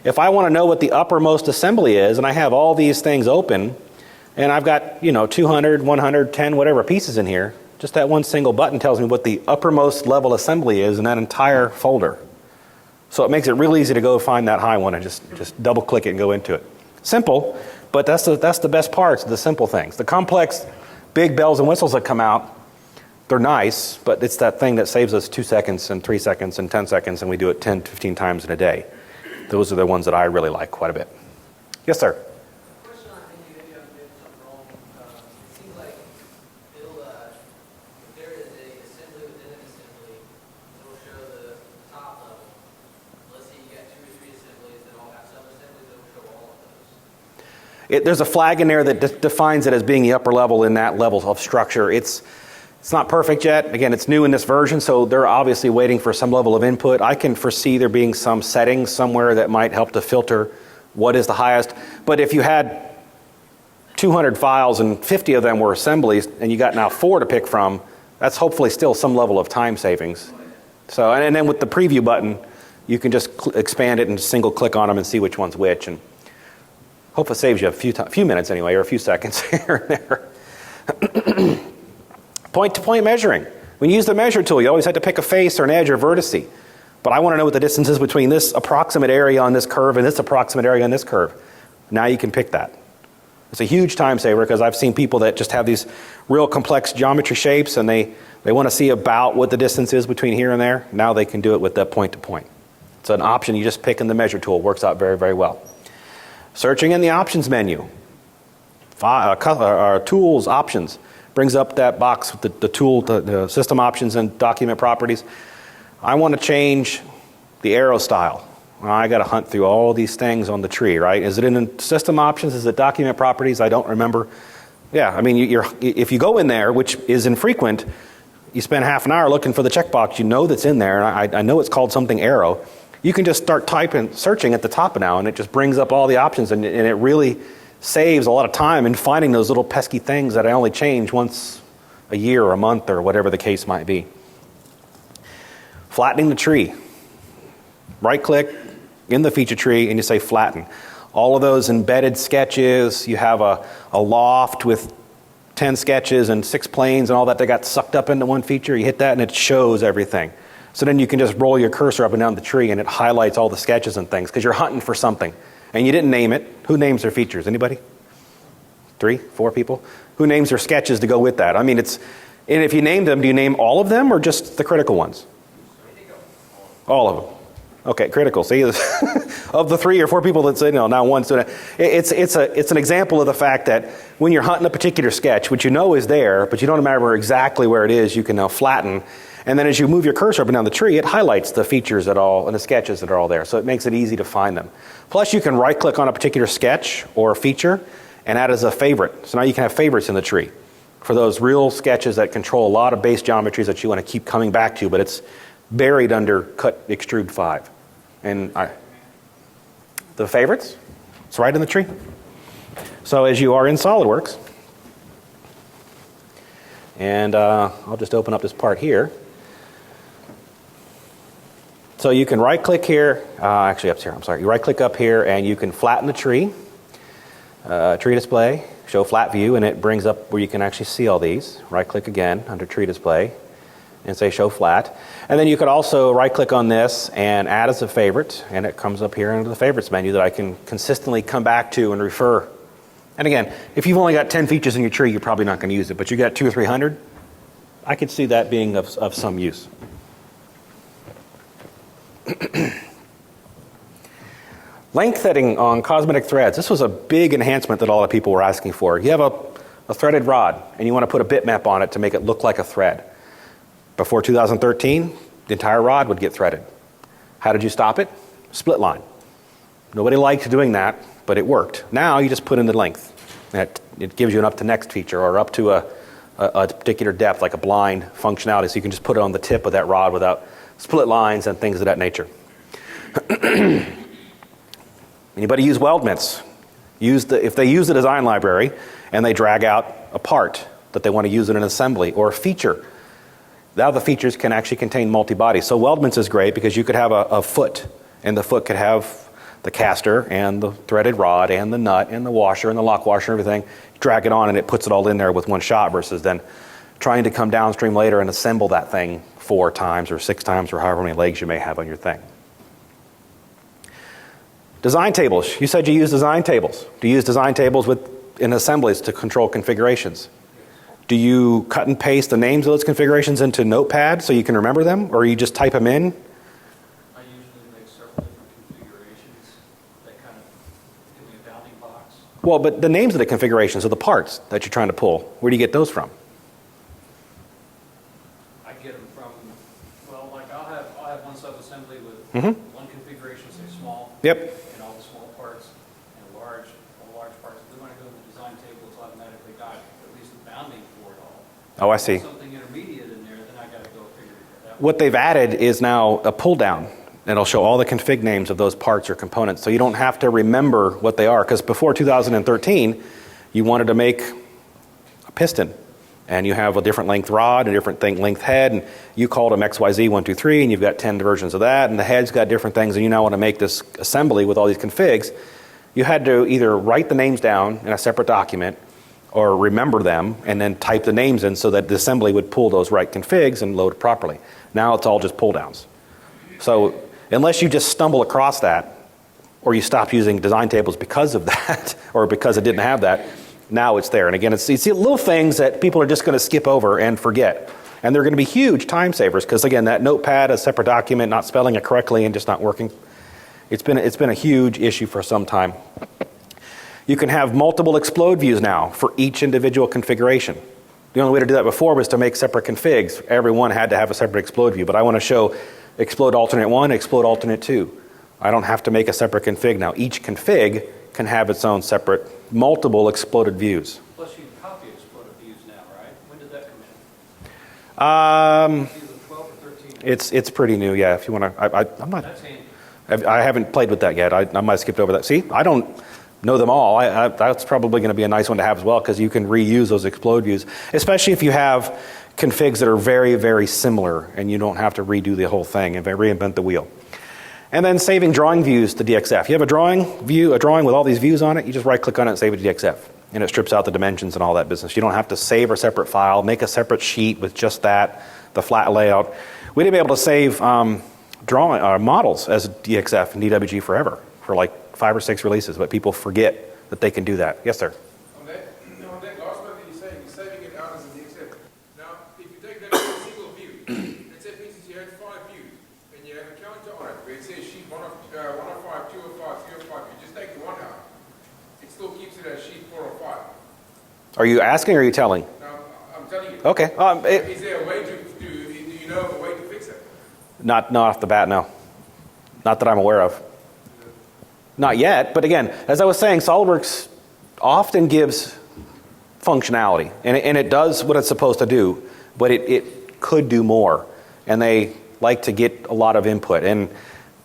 if I want to know what the uppermost assembly is, and I have all these things open, and I've got 200, 110, whatever pieces in here, just that one single button tells me what the uppermost level assembly is in that entire folder. So it makes it real easy to go find that high one and just double click it and go into it. Simple, but that's the best parts, the simple things. The complex, big bells and whistles that come out, they're nice, but it's that thing that saves us 2 seconds and 3 seconds and 10 seconds, and we do it 10, 15 times in a day. Those are the ones that I really like quite a bit. Yes, sir? Question on thinking maybe I'm doing something wrong. It seems like if there is a assembly within an assembly, it'll show the top level. Let's say you got 2 or 3 assemblies that all have sub-assemblies, it'll show all of those. There's a flag in there that defines it as being the upper level in that level of structure. It's not perfect yet. Again, it's new in this version, so they're obviously waiting for some level of input. I can foresee there being some settings somewhere that might help to filter what is the highest. But if you had 200 files and 50 of them were assemblies, and you got now 4 to pick from, that's hopefully still some level of time savings. So, and then with the preview button, you can just expand it and single click on them and see which one's which. And hope it saves you a few minutes anyway, or a few seconds here and there. Point-to-point measuring. When you use the measure tool, you always had to pick a face or an edge or vertice. But I want to know what the distance is between this approximate area on this curve and this approximate area on this curve. Now you can pick that. It's a huge time saver because I've seen people that just have these real complex geometry shapes and they want to see about what the distance is between here and there. Now they can do it with that point to point. It's an option you just pick in the measure tool. It works out very, very well. Searching in the options menu. Tools, options. Brings up that box with the system options and document properties. I want to change the arrow style. Well, I got to hunt through all these things on the tree, right? Is it in the system options? Is it document properties? I don't remember. Yeah, I mean, if you go in there, which is infrequent, you spend half an hour looking for the checkbox. You know that's in there, and I know it's called something arrow. You can just start searching at the top now, and it just brings up all the options, and it really saves a lot of time in finding those little pesky things that I only change once a year or a month or whatever the case might be. Flattening the tree. Right-click in the feature tree, and you say flatten. All of those embedded sketches, you have a loft with 10 sketches and 6 planes and all that got sucked up into one feature. You hit that, and it shows everything. So then you can just roll your cursor up and down the tree, and it highlights all the sketches and things because you're hunting for something. And you didn't name it. Who names their features? Anybody? 3, 4 people? Who names their sketches to go with that? I mean, and if you name them, do you name all of them or just the critical ones? All of them. Okay, critical. See, of the 3 or 4 people that say no, now one. So it's an example of the fact that when you're hunting a particular sketch, which you know is there, but you don't remember exactly where it is, you can now flatten. And then as you move your cursor up and down the tree, it highlights the features and the sketches that are all there. So it makes it easy to find them. Plus, you can right-click on a particular sketch or feature and add as a favorite. So now you can have favorites in the tree for those real sketches that control a lot of base geometries that you want to keep coming back to, but it's buried under cut extrude 5. And the favorites, it's right in the tree. So as you are in SolidWorks, and I'll just open up this part here. So you can right-click here, actually up here, I'm sorry. You right-click up here and you can flatten the tree, tree display, show flat view, and it brings up where you can actually see all these. Right-click again under tree display and say show flat. And then you could also right-click on this and add as a favorite, and it comes up here under the favorites menu that I can consistently come back to and refer. And again, if you've only got 10 features in your tree, you're probably not going to use it, but you got 200 or 300, I could see that being of some use. Length setting on cosmetic threads. This was a big enhancement that a lot of people were asking for. You have a threaded rod, and you want to put a bitmap on it to make it look like a thread. Before 2013, the entire rod would get threaded. How did you stop it? Split line. Nobody liked doing that, but it worked. Now you just put in the length. It gives you an up to next feature or up to a particular depth, like a blind functionality, so you can just put it on the tip of that rod without split lines and things of that nature. Anybody use weldments? If they use the design library and they drag out a part that they want to use in an assembly or a feature, now the features can actually contain multi-body. So weldments is great because you could have a foot, and the foot could have the caster and the threaded rod and the nut and the washer and the lock washer and everything. Drag it on and it puts it all in there with one shot versus then trying to come downstream later and assemble that thing 4 times or 6 times or however many legs you may have on your thing. Design tables. You said you use design tables. Do you use design tables in assemblies to control configurations? Do you cut and paste the names of those configurations into Notepad so you can remember them, or you just type them in? I usually make several different configurations that kind of give me a bounding box. Well, but the names of the configurations of the parts that you're trying to pull, where do you get those from? I get them from, well, like I'll have one sub-assembly with one configuration, say small. Yep. And all the small parts, and all the large parts. Then when I go to the design table, it's automatically got at least the bounding for it all. Oh, I see. Something intermediate in there, then I got to go figure it out. What they've added is now a pull down. And it'll show all the config names of those parts or components. So you don't have to remember what they are. Because before 2013, you wanted to make a piston. And you have a different length rod, a different length head. And you called them XYZ 1, 2, 3, and you've got 10 versions of that. And the head's got different things. And you now want to make this assembly with all these configs. You had to either write the names down in a separate document or remember them and then type the names in so that the assembly would pull those right configs and load it properly. Now it's all just pull downs. So unless you just stumble across that, or you stop using design tables because of that, or because it didn't have that, now it's there. And again, it's little things that people are just going to skip over and forget. And they're going to be huge time savers because, again, that notepad, a separate document, not spelling it correctly and just not working, it's been a huge issue for some time. You can have multiple explode views now for each individual configuration. The only way to do that before was to make separate configs. Everyone had to have a separate explode view, but I want to show explode alternate 1, explode alternate 2. I don't have to make a separate config now. Each config can have its own separate, multiple exploded views. Plus you can copy exploded views now, right? When did that come in? Either 12 or 13? It's pretty new, yeah. If you want to, I'm not. That's handy. I haven't played with that yet. I might have skipped over that. See, I don't know them all. That's probably going to be a nice one to have as well because you can reuse those explode views, especially if you have configs that are very, very similar and you don't have to redo the whole thing and reinvent the wheel. And then saving drawing views to DXF. You have a drawing with all these views on it, you just right-click on it and save it to DXF. And it strips out the dimensions and all that business. You don't have to save a separate file, make a separate sheet with just that, the flat layout. We didn't be able to save models as DXF and DWG forever, for like 5 or 6 releases, but people forget that they can do that. Yes, sir? On that last one that you're saying, you're saving it out as an DXF. Now, if you take that as a single view, let's say for instance you had 5 views, and you have a counter on it, where it says sheet 1 of 5, 2 of 5, 3 of 5, you just take the 1 out, it still keeps it as sheet 4 of 5. Are you asking or are you telling? Now, I'm telling you. Okay. Is there a way do you know of a way to fix it? Not off the bat, no. Not that I'm aware of. Not yet, but again, as I was saying, SolidWorks often gives functionality, and it does what it's supposed to do, but it could do more, and they like to get a lot of input. And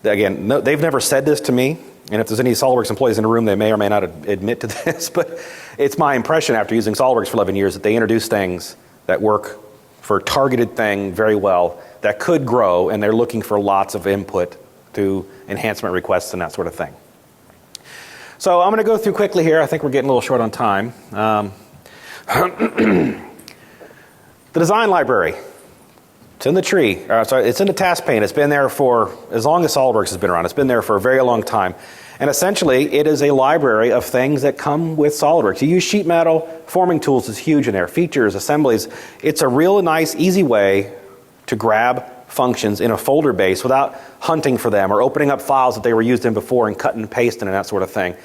again, they've never said this to me, and if there's any SolidWorks employees in the room, they may or may not admit to this, but it's my impression after using SolidWorks for 11 years that they introduce things that work for a targeted thing very well, that could grow, and they're looking for lots of input to enhancement requests and that sort of thing. So I'm going to go through quickly here. I think we're getting a little short on time. The design library. It's in the tree. It's in the task pane. It's been there for as long as SolidWorks has been around. It's been there for a very long time. And essentially, it is a library of things that come with SolidWorks. You use sheet metal. Forming tools is huge in there. Features, assemblies. It's a real nice, easy way to grab functions in a folder base without hunting for them or opening up files that they were used in before and cutting and pasting and that sort of thing.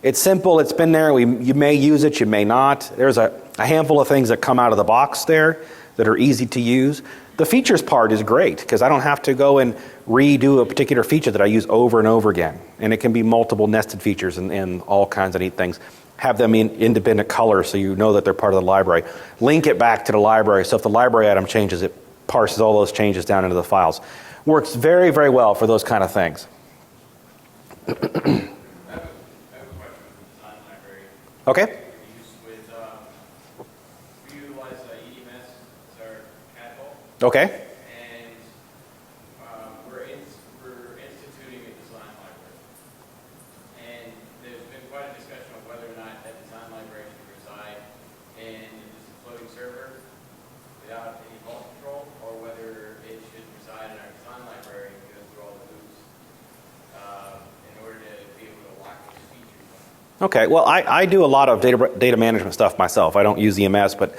It's simple. It's been there. You may use it. You may not. There's a handful of things that come out of the box there that are easy to use. The features part is great because I don't have to go and redo a particular feature that I use over and over again. And it can be multiple nested features and all kinds of neat things. Have them in independent colors so you know that they're part of the library. Link it back to the library. So if the library item changes, it parses all those changes down into the files. Works very, very well for those kind of things. I have a question on the design library. Okay. We utilize EMS as our catapult, Okay. and we're instituting a design library. And there's been quite a discussion on whether or not that design library should reside in this floating server without any vault control, or whether it should reside in our design library and go through all the hoops in order to be able to lock those features. Okay. Well, I do a lot of data management stuff myself. I don't use EMS, but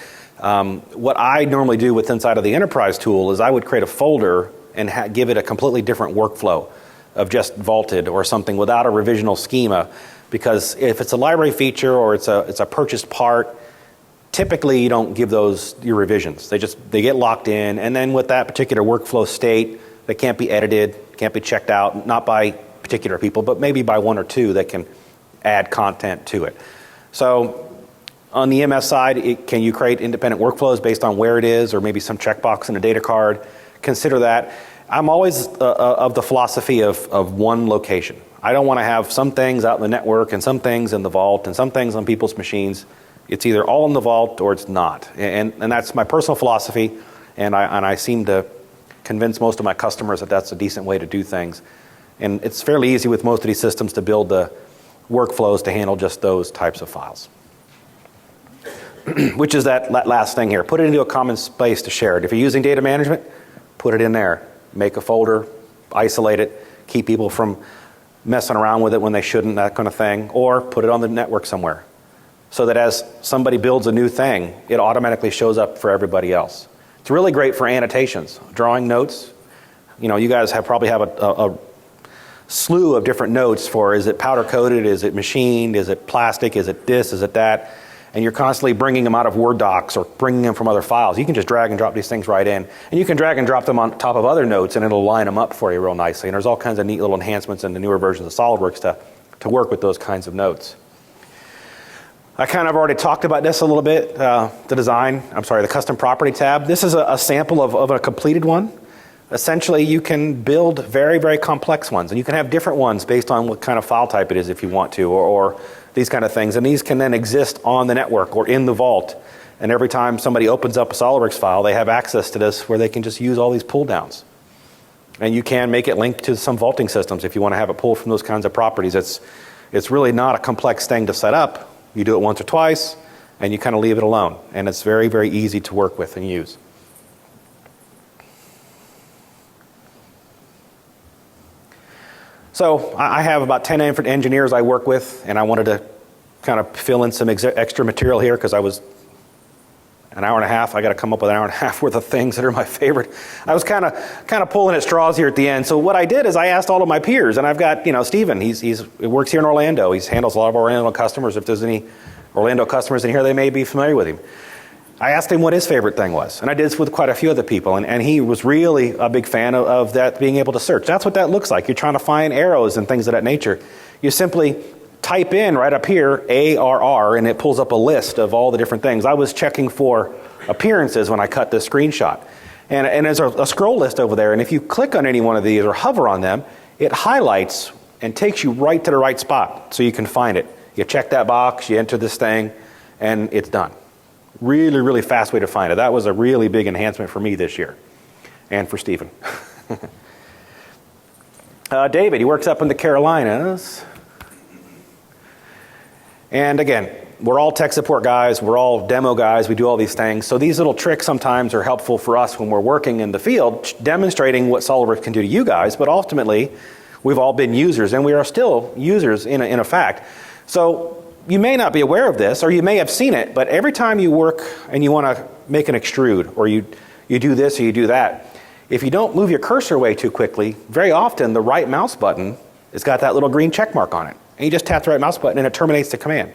what I normally do with inside of the enterprise tool is I would create a folder and give it a completely different workflow of just vaulted or something without a revisional schema. Because if it's a library feature or it's a purchased part, typically you don't give those your revisions. They get locked in, and then with that particular workflow state, they can't be edited, can't be checked out, not by particular people, but maybe by one or two that can add content to it. So on the EMS side, can you create independent workflows based on where it is, or maybe some checkbox in a data card? Consider that. I'm always of the philosophy of one location. I don't want to have some things out in the network and some things in the vault and some things on people's machines. It's either all in the vault or it's not. And that's my personal philosophy, and I seem to convince most of my customers that that's a decent way to do things. And it's fairly easy with most of these systems to build the workflows to handle just those types of files. Which is that last thing here. Put it into a common space to share it. If you're using data management, put it in there. Make a folder, isolate it, keep people from messing around with it when they shouldn't, that kind of thing, or put it on the network somewhere so that as somebody builds a new thing, it automatically shows up for everybody else. It's really great for annotations, drawing notes. You know, you guys probably have a slew of different notes for, is it powder coated, is it machined, is it plastic, is it this, is it that, and you're constantly bringing them out of Word docs or bringing them from other files. You can just drag and drop these things right in, and you can drag and drop them on top of other notes and it'll line them up for you real nicely. And there's all kinds of neat little enhancements in the newer versions of SolidWorks to work with those kinds of notes. I kind of already talked about this a little bit, the custom property tab. This is a sample of a completed one. Essentially, you can build very, very complex ones, and you can have different ones based on what kind of file type it is if you want to, or these kind of things. And these can then exist on the network or in the vault. And every time somebody opens up a SolidWorks file, they have access to this where they can just use all these pull downs. And you can make it linked to some vaulting systems if you want to have it pull from those kinds of properties. It's really not a complex thing to set up. You do it once or twice, and you kind of leave it alone. And it's very, very easy to work with and use. So I have about 10 different engineers I work with, and I wanted to kind of fill in some extra material here because I was an hour and a half. I got to come up with an hour and a half worth of things that are my favorite. I was kind of pulling at straws here at the end. So what I did is I asked all of my peers, and I've got, Stephen, he works here in Orlando. He handles a lot of Orlando customers. If there's any Orlando customers in here, they may be familiar with him. I asked him what his favorite thing was, and I did this with quite a few other people, and he was really a big fan of that, being able to search. That's what that looks like. You're trying to find arrows and things of that nature. You simply type in right up here, ARR, and it pulls up a list of all the different things. I was checking for appearances when I cut this screenshot. And there's a scroll list over there, and if you click on any one of these or hover on them, it highlights and takes you right to the right spot so you can find it. You check that box, you enter this thing, and it's done. Really, really fast way to find it. That was a really big enhancement for me this year, and for Stephen. David, he works up in the Carolinas. And again, we're all tech support guys, we're all demo guys, we do all these things. So these little tricks sometimes are helpful for us when we're working in the field, demonstrating what SolidWorks can do to you guys, but ultimately, we've all been users, and we are still users in effect. So you may not be aware of this, or you may have seen it, but every time you work and you want to make an extrude, or you do this or you do that, if you don't move your cursor away too quickly, very often the right mouse button has got that little green check mark on it. And you just tap the right mouse button and it terminates the command.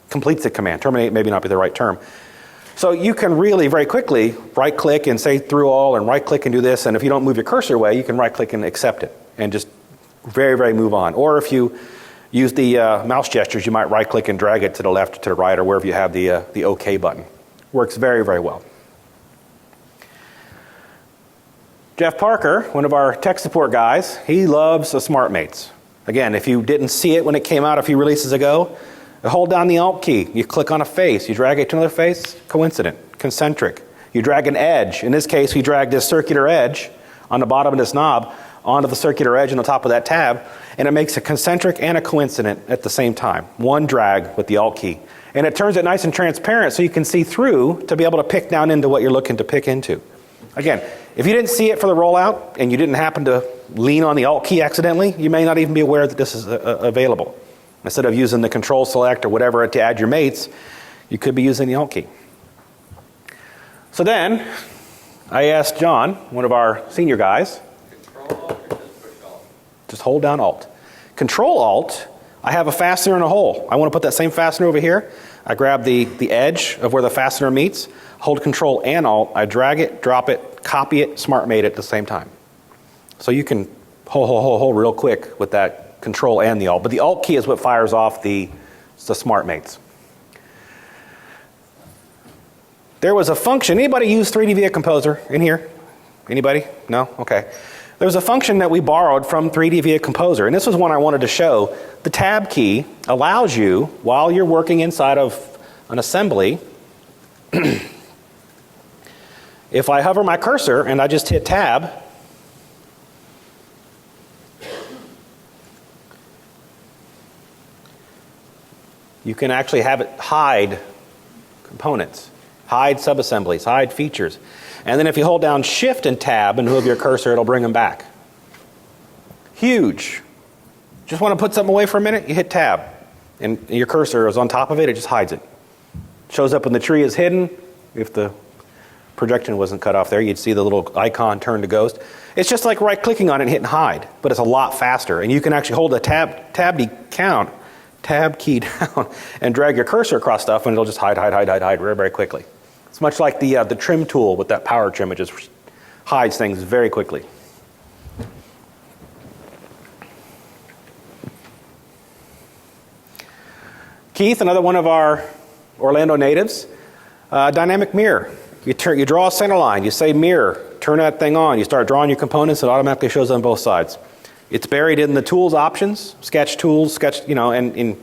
Completes the command. Terminate maybe not be the right term. So you can really very quickly right click and say through all, and right click and do this, and if you don't move your cursor away, you can right click and accept it and just very, very move on. Or if you use the mouse gestures, you might right click and drag it to the left or to the right, or wherever you have the OK button. Works very, very well. Jeff Parker, one of our tech support guys, he loves the SmartMates. Again, if you didn't see it when it came out a few releases ago, hold down the Alt key. You click on a face. You drag it to another face. Coincident. Concentric. You drag an edge. In this case, we drag this circular edge on the bottom of this knob onto the circular edge on the top of that tab, and it makes a concentric and a coincident at the same time. One drag with the Alt key. And it turns it nice and transparent so you can see through to be able to pick down into what you're looking to pick into. Again, if you didn't see it for the rollout and you didn't happen to lean on the Alt key accidentally, you may not even be aware that this is available. Instead of using the Control Select or whatever to add your mates, you could be using the Alt key. So then, I asked John, one of our senior guys, Control Alt or just push Alt? just hold down Alt. Control Alt, I have a fastener in a hole. I want to put that same fastener over here. I grab the edge of where the fastener meets, hold Control and Alt, I drag it, drop it, copy it, SmartMate it at the same time. So you can hold real quick with that Control and the Alt. But the Alt key is what fires off the SmartMates. There was a function. Anybody use 3D VA Composer in here? Anybody? No? Okay. There was a function that we borrowed from 3D VA Composer, and this was one I wanted to show. The Tab key allows you, while you're working inside of an assembly, if I hover my cursor and I just hit Tab, you can actually have it hide components, hide subassemblies, hide features. And then if you hold down Shift and Tab and move your cursor, it'll bring them back. Huge. Just want to put something away for a minute, you hit tab. And your cursor is on top of it, it just hides it. Shows up when the tree is hidden. If the projection wasn't cut off there, you'd see the little icon turn to ghost. It's just like right-clicking on it and hitting hide, but it's a lot faster. And you can actually hold the tab key down and drag your cursor across stuff, and it'll just hide very, very quickly. It's much like the trim tool with that power trim. It just hides things very quickly. Keith, another one of our Orlando natives, dynamic mirror. You draw a center line, you say mirror, turn that thing on, you start drawing your components, it automatically shows on both sides. It's buried in the tools options, sketch tools, and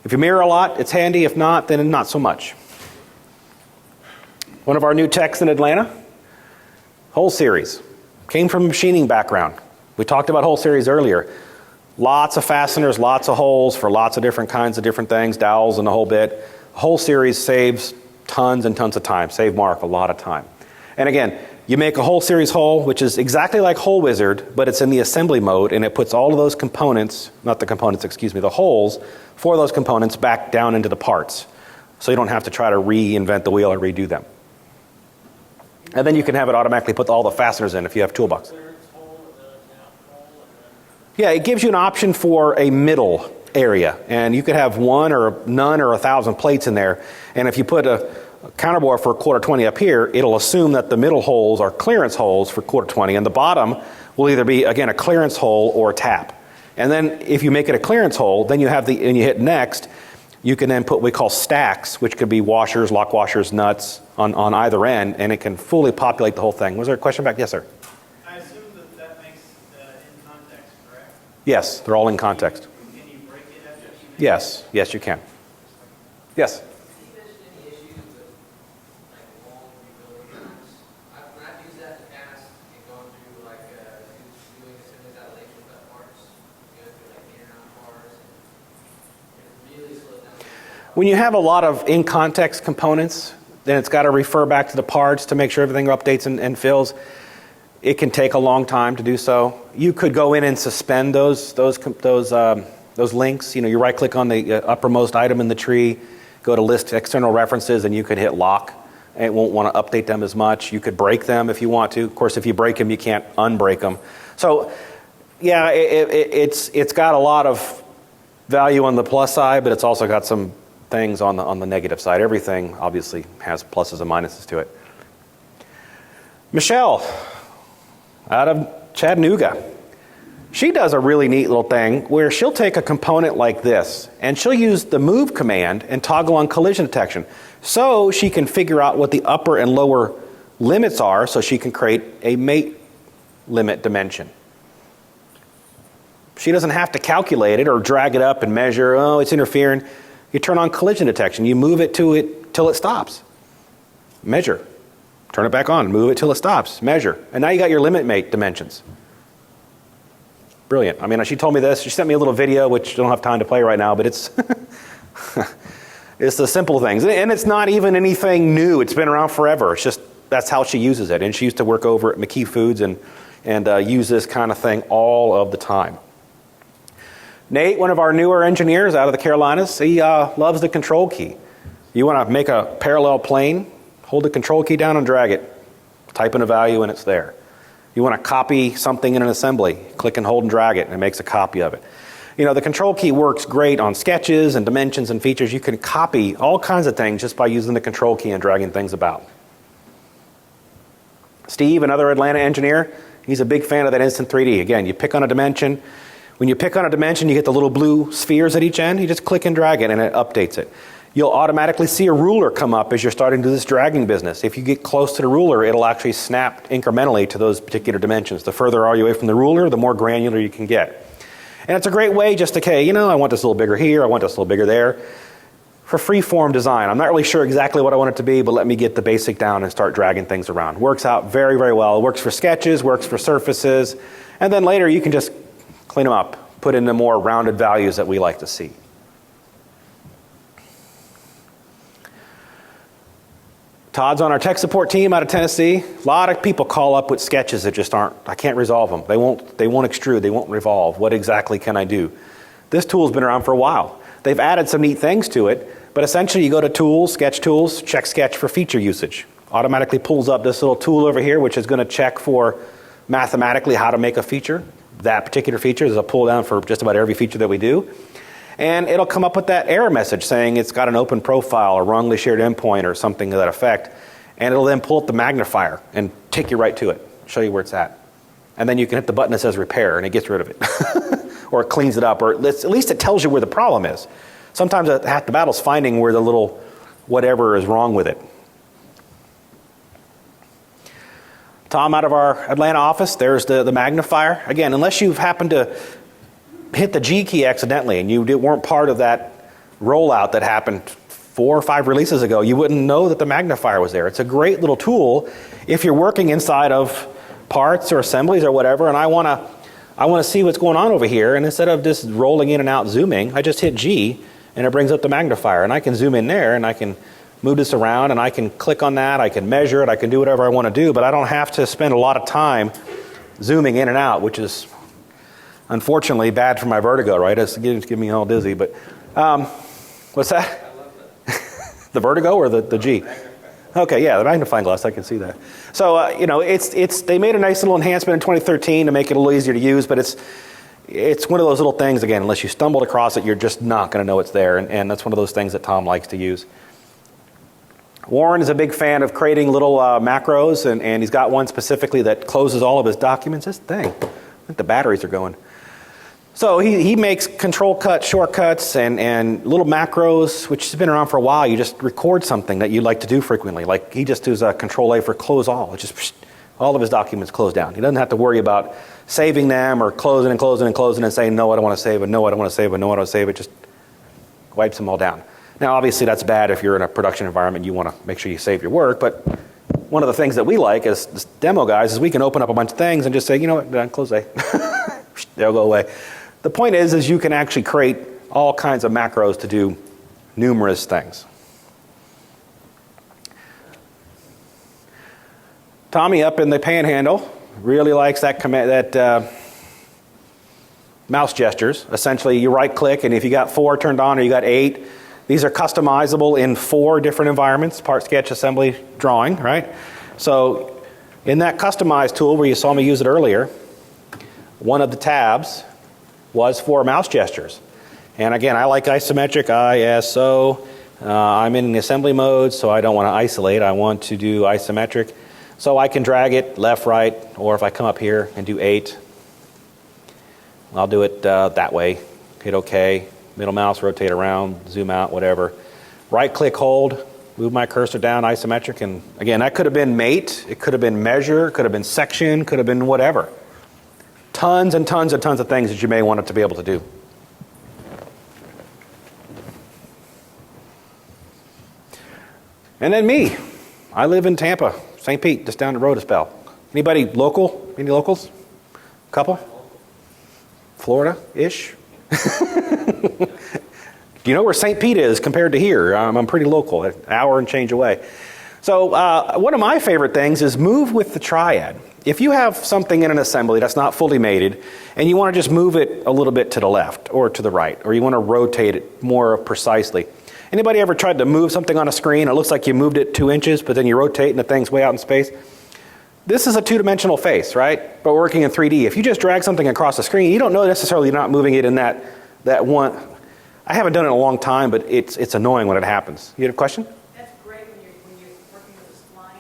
if you mirror a lot, it's handy. If not, then not so much. One of our new techs in Atlanta, whole series. Came from a machining background. We talked about whole series earlier. Lots of fasteners, lots of holes for lots of different kinds of different things, dowels and the whole bit. Whole series saves tons and tons of time. Save Mark a lot of time. And again, you make a whole series hole, which is exactly like Hole Wizard, but it's in the assembly mode, and it puts all of those components, the holes for those components back down into the parts. So you don't have to try to reinvent the wheel or redo them. And then you can have it automatically put all the fasteners in if you have toolbox. Yeah, it gives you an option for a middle area, and you could have one or none or 1,000 plates in there. And if you put a counterbore for 1/4-20 up here, it'll assume that the middle holes are clearance holes for 1/4-20, and the bottom will either be, again, a clearance hole or a tap. And then if you make it a clearance hole, then you have and you hit next, you can then put what we call stacks, which could be washers, lock washers, nuts on either end, and it can fully populate the whole thing. Was there a question back? Yes, sir. I assume that makes in context, correct? Yes, they're all in context. Can you break it after you make Yes, yes, you can. Yes. Have you mentioned any issues with like long rebuilding times? When I've used that in the past and gone through like doing assemblies out of laser cut parts, going through like in and out parts, and it really slows down. When you have a lot of in-context components, then it's got to refer back to the parts to make sure everything updates and fills. It can take a long time to do so. You could go in and suspend those links. You right-click on the uppermost item in the tree, go to List External References, and you could hit Lock. And it won't want to update them as much. You could break them if you want to. Of course, if you break them, you can't unbreak them. So, yeah, it's got a lot of value on the plus side, but it's also got some things on the negative side. Everything obviously has pluses and minuses to it. Michelle, out of Chattanooga, she does a really neat little thing where she'll take a component like this and she'll use the move command and toggle on collision detection so she can figure out what the upper and lower limits are so she can create a mate limit dimension. She doesn't have to calculate it or drag it up and measure, oh, it's interfering. You turn on collision detection. You move it till it stops. Measure. Turn it back on. Move it till it stops. Measure. And now you got your limit mate dimensions. Brilliant. I mean, she told me this. She sent me a little video, which I don't have time to play right now, but it's it's the simple things. And it's not even anything new. It's been around forever. It's just that's how she uses it. And she used to work over at McKee Foods and use this kind of thing all of the time. Nate, one of our newer engineers out of the Carolinas, he loves the control key. You want to make a parallel plane, hold the control key down and drag it. Type in a value and it's there. You want to copy something in an assembly, click and hold and drag it and it makes a copy of it. The control key works great on sketches and dimensions and features. You can copy all kinds of things just by using the control key and dragging things about. Steve, another Atlanta engineer, he's a big fan of that Instant 3D. Again, you pick on a dimension. When you pick on a dimension, you get the little blue spheres at each end. You just click and drag it, and it updates it. You'll automatically see a ruler come up as you're starting to do this dragging business. If you get close to the ruler, it'll actually snap incrementally to those particular dimensions. The further are you away from the ruler, the more granular you can get. And it's a great way just to, I want this a little bigger here, I want this a little bigger there. For free-form design, I'm not really sure exactly what I want it to be, but let me get the basic down and start dragging things around. Works out very, very well. It works for sketches, works for surfaces, and then later you can just clean them up, put in the more rounded values that we like to see. Todd's on our tech support team out of Tennessee. A lot of people call up with sketches that just aren't, I can't resolve them. They won't extrude, they won't revolve. What exactly can I do? This tool's been around for a while. They've added some neat things to it, but essentially you go to Tools, Sketch Tools, check Sketch for feature usage. Automatically pulls up this little tool over here, which is going to check for mathematically how to make a feature. That particular feature is a pull down for just about every feature that we do. And it'll come up with that error message saying it's got an open profile or wrongly shared endpoint or something to that effect. And it'll then pull up the magnifier and take you right to it, show you where it's at. And then you can hit the button that says repair and it gets rid of it. Or it cleans it up, or at least it tells you where the problem is. Sometimes half the battle's finding where the little whatever is wrong with it. Tom out of our Atlanta office, there's the magnifier. Again, unless you've happened to hit the G key accidentally and you weren't part of that rollout that happened 4 or 5 releases ago, you wouldn't know that the magnifier was there. It's a great little tool if you're working inside of parts or assemblies or whatever, and I want to see what's going on over here, and instead of just rolling in and out zooming, I just hit G and it brings up the magnifier, and I can zoom in there and I can move this around and I can click on that, I can measure it, I can do whatever I want to do, but I don't have to spend a lot of time zooming in and out, which is unfortunately bad for my vertigo, right? It's giving me all dizzy, but what's that? The vertigo or the G? Okay, yeah, the magnifying glass, I can see that. So, they made a nice little enhancement in 2013 to make it a little easier to use, but it's one of those little things, again, unless you stumbled across it, you're just not going to know it's there, and that's one of those things that Tom likes to use. Warren is a big fan of creating little macros, and he's got one specifically that closes all of his documents. This thing, I think the batteries are going. So he makes control cut shortcuts and little macros, which has been around for a while. You just record something that you like to do frequently. Like he just does a Control A for close all. It's just all of his documents close down. He doesn't have to worry about saving them or closing and saying, no, I don't want to save it, no, I don't want to save it, no, I don't want to save it. Just wipes them all down. Now, obviously, that's bad if you're in a production environment. You want to make sure you save your work. But one of the things that we like as demo guys is we can open up a bunch of things and just say, you know what, close A. They'll go away. The point is you can actually create all kinds of macros to do numerous things. Tommy up in the panhandle really likes that command, mouse gestures. Essentially, you right click, and if you got 4 turned on or you got 8, these are customizable in 4 different environments: part, sketch, assembly, drawing, right? So in that customize tool where you saw me use it earlier, one of the tabs was for mouse gestures. And again, I like isometric, ISO. I'm in the assembly mode, so I don't want to isolate. I want to do isometric. So I can drag it left, right, or if I come up here and do 8, I'll do it that way. Hit OK. Middle mouse, rotate around, zoom out, whatever. Right click, hold, move my cursor down, isometric. And again, that could have been mate, it could have been measure, could have been section, could have been whatever. Tons and tons and tons of things that you may want it to be able to do. And then me. I live in Tampa, St. Pete, just down the road a spell. Anybody local? Any locals? Couple? Florida-ish? Do you know where St. Pete is compared to here? I'm pretty local, an hour and change away. So one of my favorite things is move with the triad. If you have something in an assembly that's not fully mated, and you want to just move it a little bit to the left or to the right, or you want to rotate it more precisely. Anybody ever tried to move something on a screen? It looks like you moved it 2 inches, but then you rotate and the thing's way out in space. This is a 2-dimensional face, right? But working in 3D. If you just drag something across the screen, you don't know necessarily you're not moving it in that one. I haven't done it in a long time, but it's annoying when it happens. You had a question? That's great when you're working with a spline,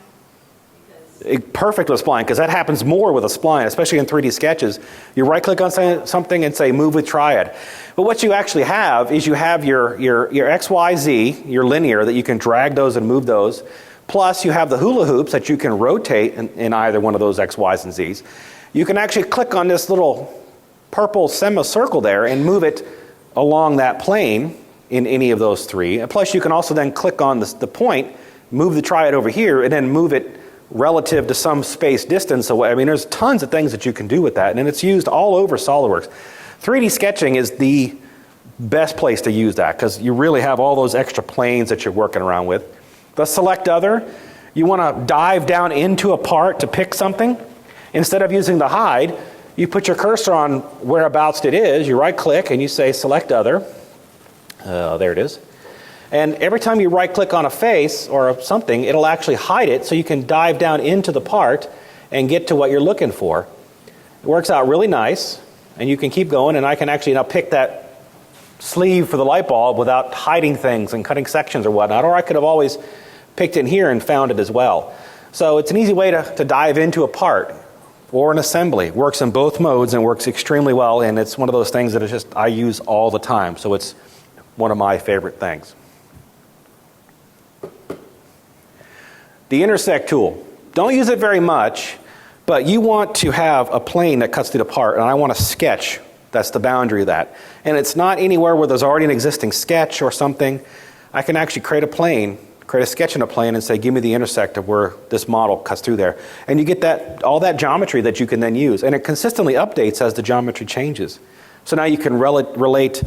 because Perfect with spline, because that happens more with a spline, especially in 3D sketches. You right-click on something and say move with triad. But what you actually have is you have your X, Y, Z, your linear, that you can drag those and move those. Plus you have the hula hoops that you can rotate in either one of those X, Ys, and Zs. You can actually click on this little purple semicircle there and move it along that plane in any of those 3. And plus you can also then click on the point, move the triad over here, and then move it relative to some space distance away. I mean, there's tons of things that you can do with that, and it's used all over SolidWorks. 3D sketching is the best place to use that, because you really have all those extra planes that you're working around with. The select other, you want to dive down into a part to pick something, instead of using the hide, you put your cursor on whereabouts it is, you right click and you say select other. There it is. And every time you right click on a face or something, it'll actually hide it so you can dive down into the part and get to what you're looking for. It works out really nice, and you can keep going, and I can actually now pick that sleeve for the light bulb without hiding things and cutting sections or whatnot, or I could have always picked in here and found it as well. So it's an easy way to dive into a part or an assembly. Works in both modes and works extremely well, and it's one of those things that is just I use all the time, so it's one of my favorite things. The intersect tool. Don't use it very much, but you want to have a plane that cuts through the part, and I want to sketch. That's the boundary of that. And it's not anywhere where there's already an existing sketch or something. I can actually create a plane, create a sketch in a plane and say, give me the intersect of where this model cuts through there. And you get that all that geometry that you can then use. And it consistently updates as the geometry changes. So now you can relate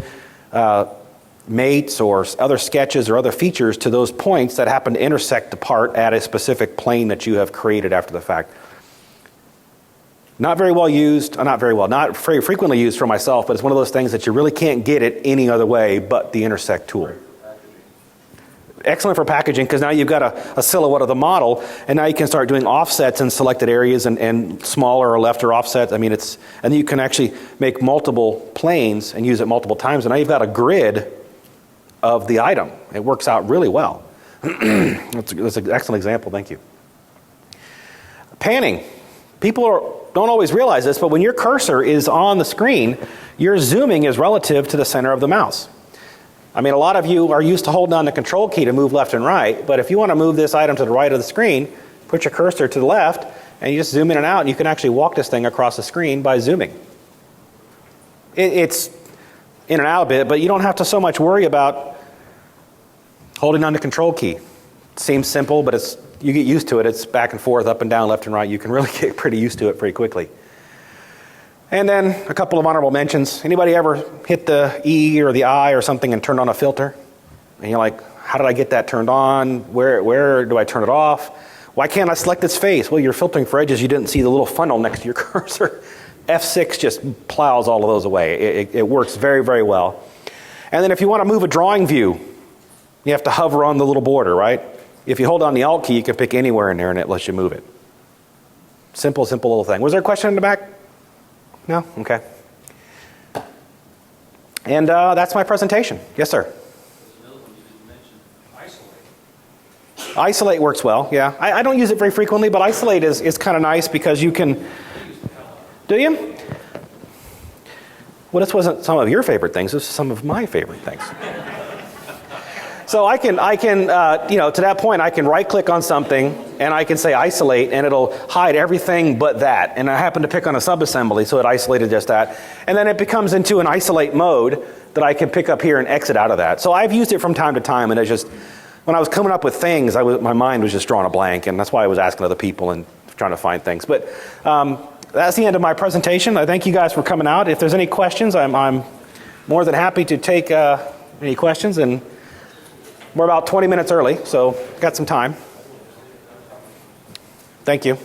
mates or other sketches or other features to those points that happen to intersect the part at a specific plane that you have created after the fact. Not very well used, not very frequently used for myself, but it's one of those things that you really can't get it any other way but the intersect tool. Excellent for packaging, because now you've got a silhouette of the model, and now you can start doing offsets in selected areas and smaller or left or offsets. I mean, and you can actually make multiple planes and use it multiple times, and now you've got a grid of the item. It works out really well. That's an excellent example, thank you. Panning. People don't always realize this, but when your cursor is on the screen, your zooming is relative to the center of the mouse. I mean, a lot of you are used to holding down the control key to move left and right, but if you want to move this item to the right of the screen, put your cursor to the left, and you just zoom in and out, and you can actually walk this thing across the screen by zooming. It's in and out a bit, but you don't have to so much worry about holding down the control key. It seems simple, but you get used to it. It's back and forth, up and down, left and right. You can really get pretty used to it pretty quickly. And then a couple of honorable mentions. Anybody ever hit the E or the I or something and turned on a filter? And you're like, how did I get that turned on? Where do I turn it off? Why can't I select its face? Well, you're filtering for edges. You didn't see the little funnel next to your cursor. F6 just plows all of those away. It works very, very well. And then if you want to move a drawing view, you have to hover on the little border, right? If you hold on the Alt key, you can pick anywhere in there and it lets you move it. Simple little thing. Was there a question in the back? No? Okay. And that's my presentation. Yes, sir? There's another one you didn't mention, isolate. Isolate works well, yeah. I don't use it very frequently, but isolate is kind of nice because you can... Do you? Well, this wasn't some of your favorite things. This is some of my favorite things. So I can, to that point, I can right-click on something, and I can say isolate, and it'll hide everything but that. And I happen to pick on a subassembly, so it isolated just that. And then it becomes into an isolate mode that I can pick up here and exit out of that. So I've used it from time to time, and it's just, when I was coming up with things, my mind was just drawing a blank, and that's why I was asking other people and trying to find things. But that's the end of my presentation. I thank you guys for coming out. If there's any questions, I'm more than happy to take any questions, and we're about 20 minutes early, so got some time. Thank you.